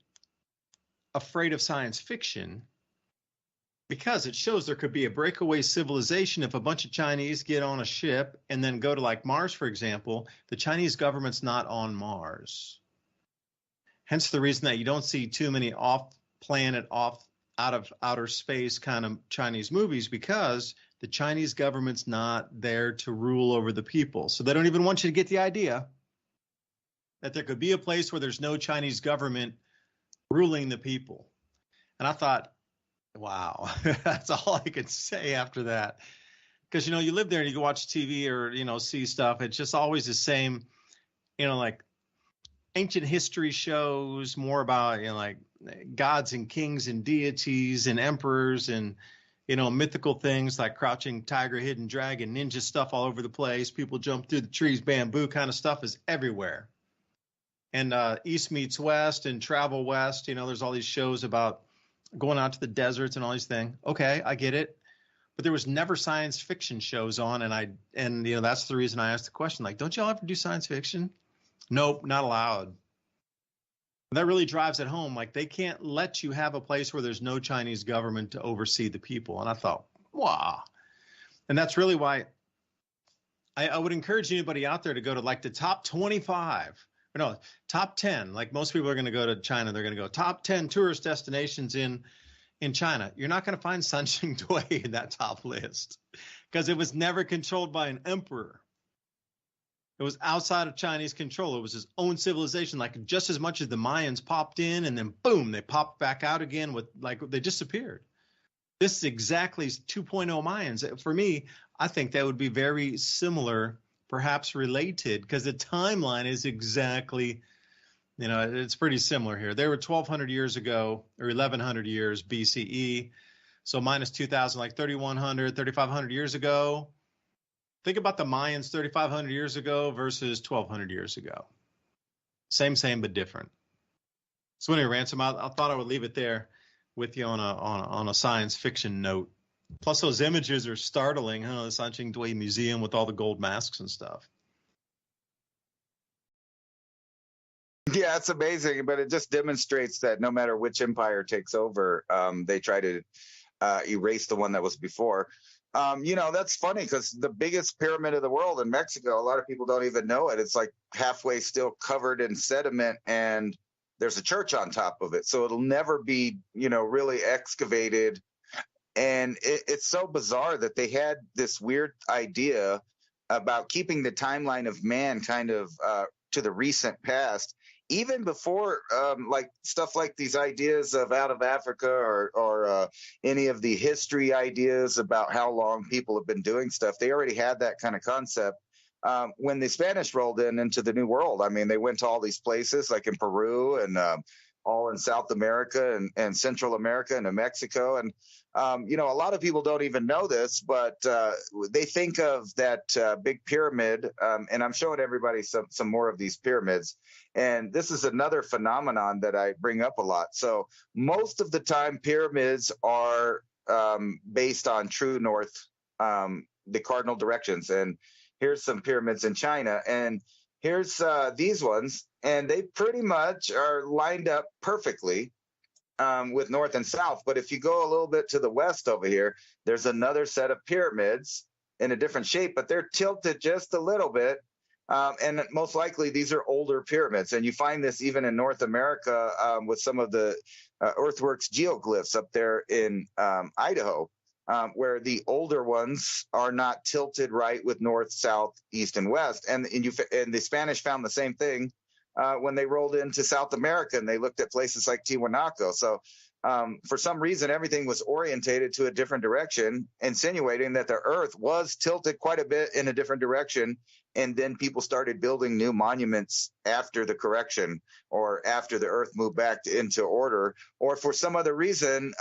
afraid of science fiction? Because it shows there could be a breakaway civilization if a bunch of Chinese get on a ship and then go to like Mars, for example. The Chinese government's not on Mars. Hence the reason that you don't see too many off-planet, out of outer space kind of Chinese movies because the Chinese government's not there to rule over the people. So they don't even want you to get the idea that there could be a place where there's no Chinese government ruling the people. And I thought, wow, that's all I could say after that. Because, you live there and you can watch TV or, see stuff. It's just always the same, like ancient history shows more about, like gods and kings and deities and emperors and, mythical things like crouching tiger, hidden dragon, ninja stuff all over the place. People jump through the trees, bamboo kind of stuff is everywhere. And East meets West and Travel West, there's all these shows about going out to the deserts and all these things. Okay, I get it. But there was never science fiction shows on. And that's the reason I asked the question, like, don't y'all ever do science fiction? Nope, not allowed. And that really drives it home. Like they can't let you have a place where there's no Chinese government to oversee the people. And I thought, wow. And that's really why I would encourage anybody out there to go to like the top 25. No, top 10. Like most people are going to go to China. They're going to go top 10 tourist destinations in China. You're not going to find Sanqing Dui in that top list because it was never controlled by an emperor. It was outside of Chinese control. It was its own civilization, like just as much as the Mayans popped in and then boom, they popped back out again with like they disappeared. This is exactly 2.0 Mayans. For me, I think that would be very similar, perhaps related, because the timeline is exactly, it's pretty similar here. They were 1,200 years ago or 1,100 years BCE. So minus 2,000, like 3,100, 3,500 years ago. Think about the Mayans 3,500 years ago versus 1,200 years ago. Same, but different. So anyway, Ransom, I thought I would leave it there with you on a science fiction note. Plus those images are startling, huh? The Sanqing Dui Museum with all the gold masks and stuff. Yeah, it's amazing, but it just demonstrates that no matter which empire takes over, they try to erase the one that was before. That's funny because the biggest pyramid of the world in Mexico, a lot of people don't even know it. It's like halfway still covered in sediment and there's a church on top of it. So it'll never be, really excavated. And it's so bizarre that they had this weird idea about keeping the timeline of man kind of to the recent past, even before like stuff like these ideas of out of Africa or any of the history ideas about how long people have been doing stuff. They already had that kind of concept. When the Spanish rolled into the New World, I mean, they went to all these places like in Peru and all in South America and Central America and Mexico. And, a lot of people don't even know this, but they think of that big pyramid. And I'm showing everybody some more of these pyramids. And this is another phenomenon that I bring up a lot. So most of the time, pyramids are based on true north, the cardinal directions. And here's some pyramids in China. And here's these ones. And they pretty much are lined up perfectly with north and south. But if you go a little bit to the west over here, there's another set of pyramids in a different shape, but they're tilted just a little bit. And most likely these are older pyramids. And you find this even in North America with some of the earthworks geoglyphs up there in Idaho, where the older ones are not tilted right with north, south, east, and west. And the Spanish found the same thing when they rolled into South America and they looked at places like Tiwanaku. So for some reason, everything was orientated to a different direction, insinuating that the earth was tilted quite a bit in a different direction. And then people started building new monuments after the correction or after the earth moved back into order, or for some other reason,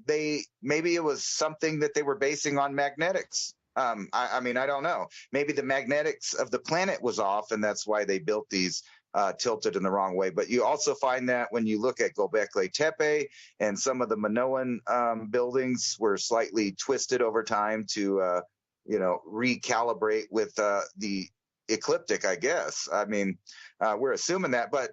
maybe it was something that they were basing on magnetics. I mean, I don't know. Maybe the magnetics of the planet was off, and that's why they built these tilted in the wrong way. But you also find that when you look at Göbekli Tepe and some of the Minoan buildings were slightly twisted over time to, recalibrate with the ecliptic, I guess. I mean, we're assuming that, but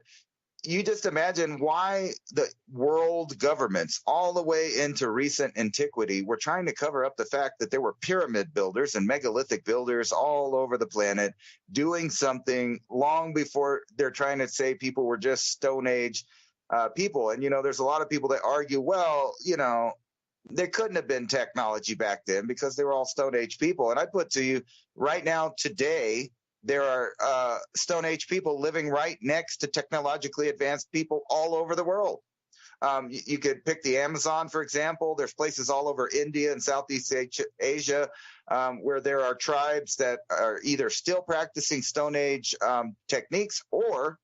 you just imagine why the world governments all the way into recent antiquity were trying to cover up the fact that there were pyramid builders and megalithic builders all over the planet doing something long before they're trying to say people were just Stone Age people. And, there's a lot of people that argue, well, there couldn't have been technology back then because they were all Stone Age people. And I put to you right now, today, there are Stone Age people living right next to technologically advanced people all over the world. You could pick the Amazon, for example. There's places all over India and Southeast Asia where there are tribes that are either still practicing Stone Age techniques or,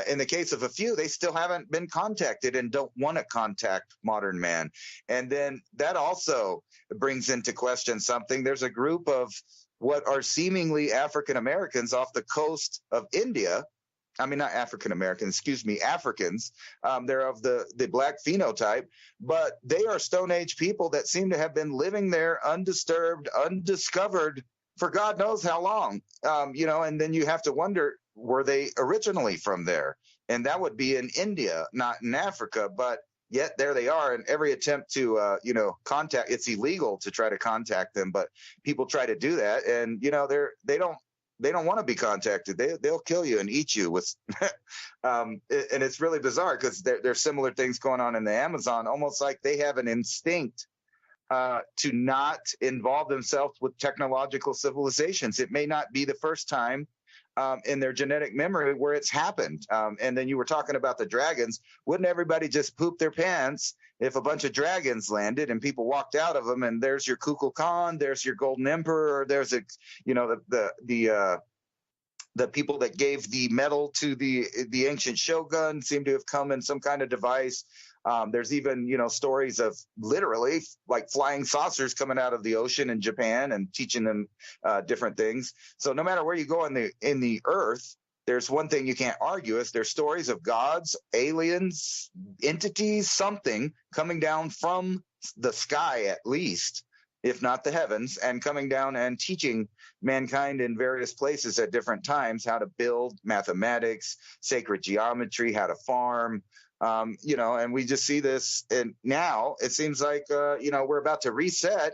in the case of a few, they still haven't been contacted and don't want to contact modern man. And then that also brings into question something. There's a group of what are seemingly African Americans off the coast of India. I mean, not African Americans, excuse me, Africans. They're of the black phenotype, but they are Stone Age people that seem to have been living there undisturbed, undiscovered for God knows how long. And then you have to wonder, were they originally from there? And that would be in India, not in Africa, but yet there they are. And every attempt to, contact, it's illegal to try to contact them, but people try to do that. And, they don't want to be contacted. They'll kill you and eat you with, and it's really bizarre because there's similar things going on in the Amazon, almost like they have an instinct to not involve themselves with technological civilizations. It may not be the first time in their genetic memory where it's happened. And then you were talking about the dragons. Wouldn't everybody just poop their pants if a bunch of dragons landed and people walked out of them? And there's your Kukulkan, there's your Golden Emperor, there's the people that gave the medal to the ancient shogun seem to have come in some kind of device. There's even, stories of literally like flying saucers coming out of the ocean in Japan and teaching them different things. So no matter where you go in the earth, there's one thing you can't argue is there's stories of gods, aliens, entities, something coming down from the sky at least, if not the heavens, and coming down and teaching mankind in various places at different times how to build, mathematics, sacred geometry, how to farm. And we just see this, and now it seems like, we're about to reset.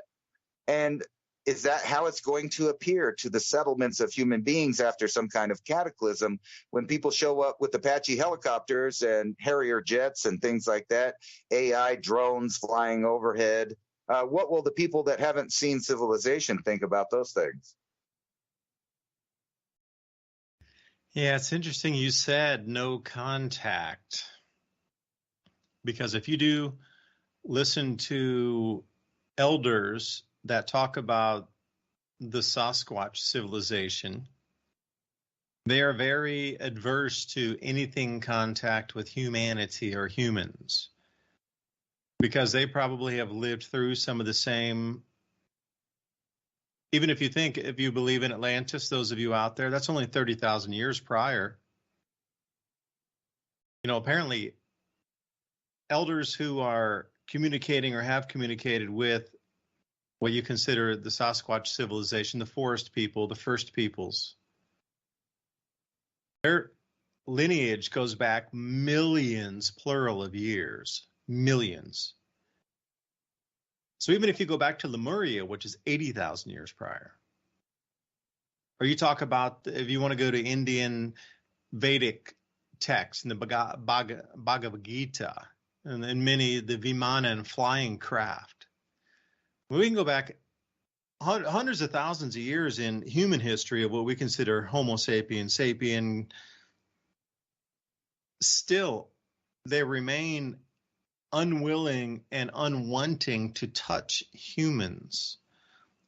And is that how it's going to appear to the settlements of human beings after some kind of cataclysm when people show up with Apache helicopters and Harrier jets and things like that, AI drones flying overhead? What will the people that haven't seen civilization think about those things? Yeah, it's interesting you said no contact. Because if you do listen to elders that talk about the Sasquatch civilization, They are very adverse to anything contact with humanity or humans because they probably have lived through some of the same. Even if you believe in Atlantis, those of you out there, that's only 30,000 years prior. Apparently elders who are communicating or have communicated with what you consider the Sasquatch civilization, the forest people, the first peoples, their lineage goes back millions, plural, of years, millions. So even if you go back to Lemuria, which is 80,000 years prior, or you talk about, if you want to go to Indian Vedic texts in the Bhagavad Gita, and many, the Vimana and flying craft, we can go back hundreds of thousands of years in human history of what we consider Homo sapien. Still, they remain unwilling and unwanting to touch humans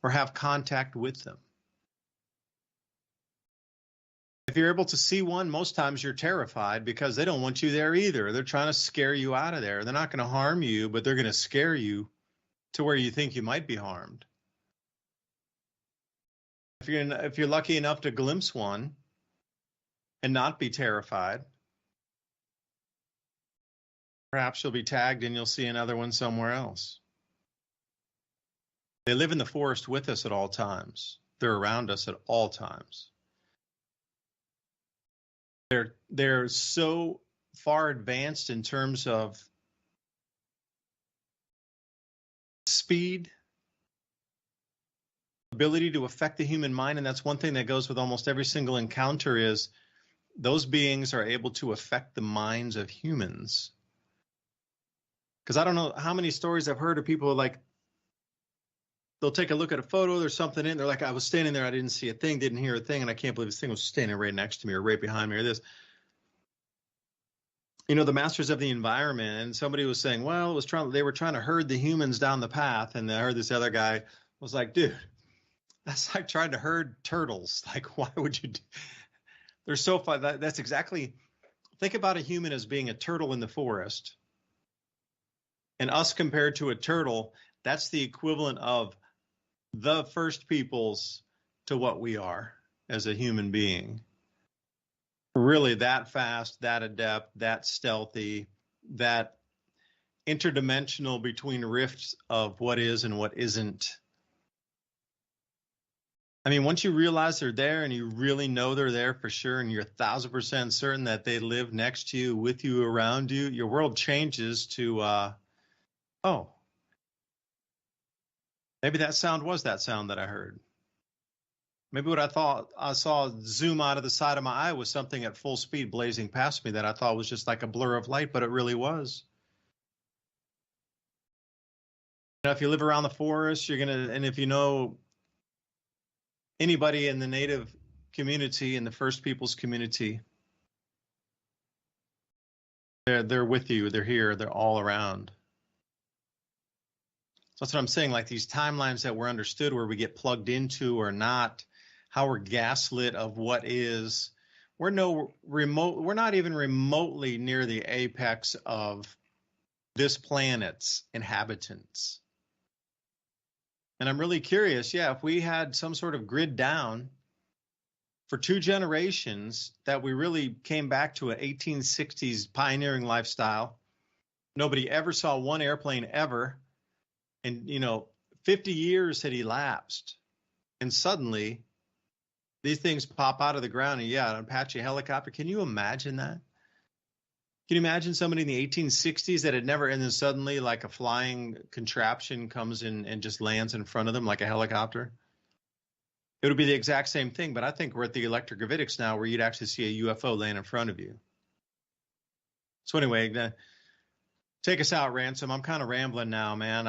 or have contact with them. If you're able to see one, most times you're terrified because they don't want you there either. They're trying to scare you out of there. They're not going to harm you, but they're going to scare you to where you think you might be harmed. If you're lucky enough to glimpse one and not be terrified, perhaps you'll be tagged and you'll see another one somewhere else. They live in the forest with us at all times. They're around us at all times. They're so far advanced in terms of speed, ability to affect the human mind, and that's one thing that goes with almost every single encounter is those beings are able to affect the minds of humans. Because I don't know how many stories I've heard of people like, they'll take a look at a photo, there's something in, they're like, I was standing there, I didn't see a thing, didn't hear a thing, and I can't believe this thing was standing right next to me or right behind me or this. The masters of the environment, and somebody was saying, well, they were trying to herd the humans down the path, and I heard this other guy was like, dude, that's like trying to herd turtles. Like, why would you do? They're so fun. That's exactly, think about a human as being a turtle in the forest. And us compared to a turtle, that's the equivalent of the first peoples to what we are as a human being. Really that fast, that adept, that stealthy, that interdimensional between rifts of what is and what isn't. I mean, once you realize they're there and you really know they're there for sure, and you're 1,000% certain that they live next to you, with you, around you, your world changes to, oh, maybe that sound was that sound that I heard. Maybe what I thought I saw zoom out of the side of my eye was something at full speed blazing past me that I thought was just like a blur of light, but it really was. If you live around the forest, and if you know anybody in the native community, in the First Peoples community, they're with you, they're here, they're all around. So that's what I'm saying, like these timelines that were understood where we get plugged into or not, how we're gaslit of what is. We're not even remotely near the apex of this planet's inhabitants. And I'm really curious, if we had some sort of grid down for 2 generations, that we really came back to an 1860s pioneering lifestyle. Nobody ever saw one airplane ever. And, 50 years had elapsed. And suddenly, these things pop out of the ground, and an Apache helicopter. Can you imagine that? Can you imagine somebody in the 1860s that had never, and then suddenly like a flying contraption comes in and just lands in front of them like a helicopter? It would be the exact same thing, but I think we're at the electrogravics now where you'd actually see a UFO land in front of you. So anyway, take us out, Ransom. I'm kind of rambling now, man.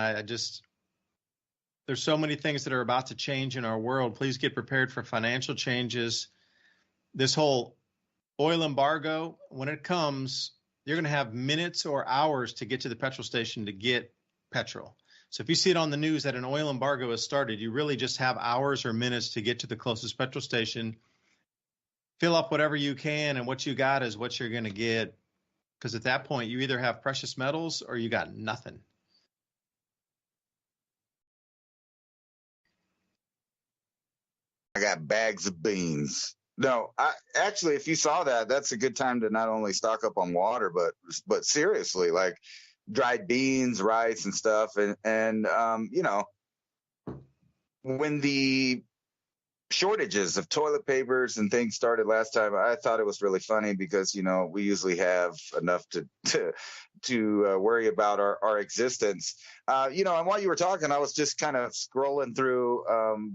There's so many things that are about to change in our world. Please get prepared for financial changes. This whole oil embargo, when it comes, you're going to have minutes or hours to get to the petrol station to get petrol. So if you see it on the news that an oil embargo has started, you really just have hours or minutes to get to the closest petrol station fill up whatever you can, and what you got is what you're going to get. Because at that point, you either have precious metals or you got nothing. I got bags of beans. No, actually, if you saw that, that's a good time to not only stock up on water, but seriously, like dried beans, rice, and stuff. And you know, when the shortages of toilet papers and things started last time, I thought it was really funny because, you know, we usually have enough to worry about our existence. You know, and while you were talking, I was just kind of scrolling through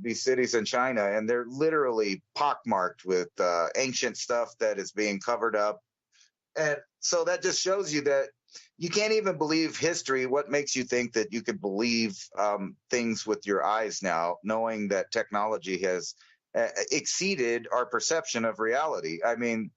these cities in China, and they're literally pockmarked with ancient stuff that is being covered up. And so that just shows you that you can't even believe history. What makes you think that you could believe things with your eyes now, knowing that technology has exceeded our perception of reality? I mean,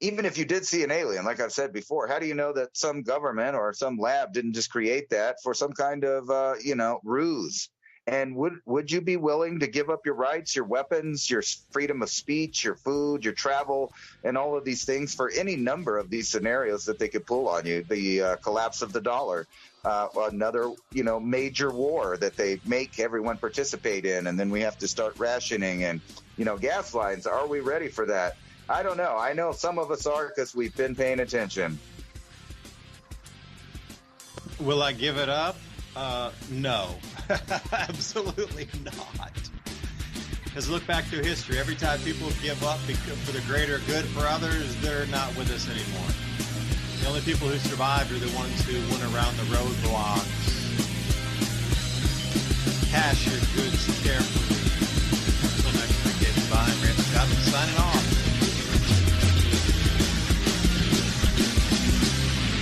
even if you did see an alien, like I've said before, how do you know that some government or some lab didn't just create that for some kind of, you know, ruse? And would you be willing to give up your rights, your weapons, your freedom of speech, your food, your travel, and all of these things for any number of these scenarios that they could pull on you? The collapse of the dollar, another, you know, major war that they make everyone participate in, and then we have to start rationing, and, you know, gas lines. Are we ready for that? I don't know. I know some of us are, because we've been paying attention. Will I give it up? No, absolutely not. Because look back through history, every time people give up for the greater good for others, they're not with us anymore. The only people who survived are the ones who went around the roadblocks. Cash your goods carefully. Until next week, DuByne, Ransom Godwin signing off.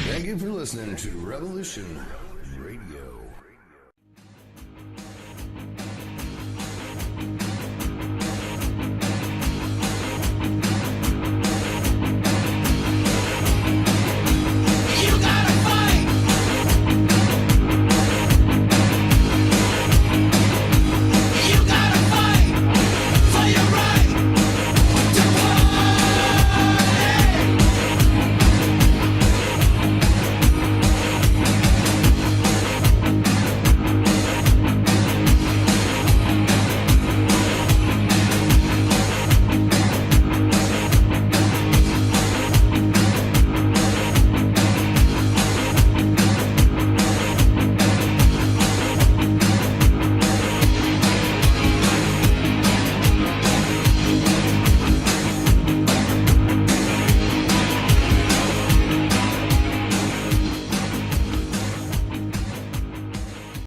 Thank you for listening to Revolution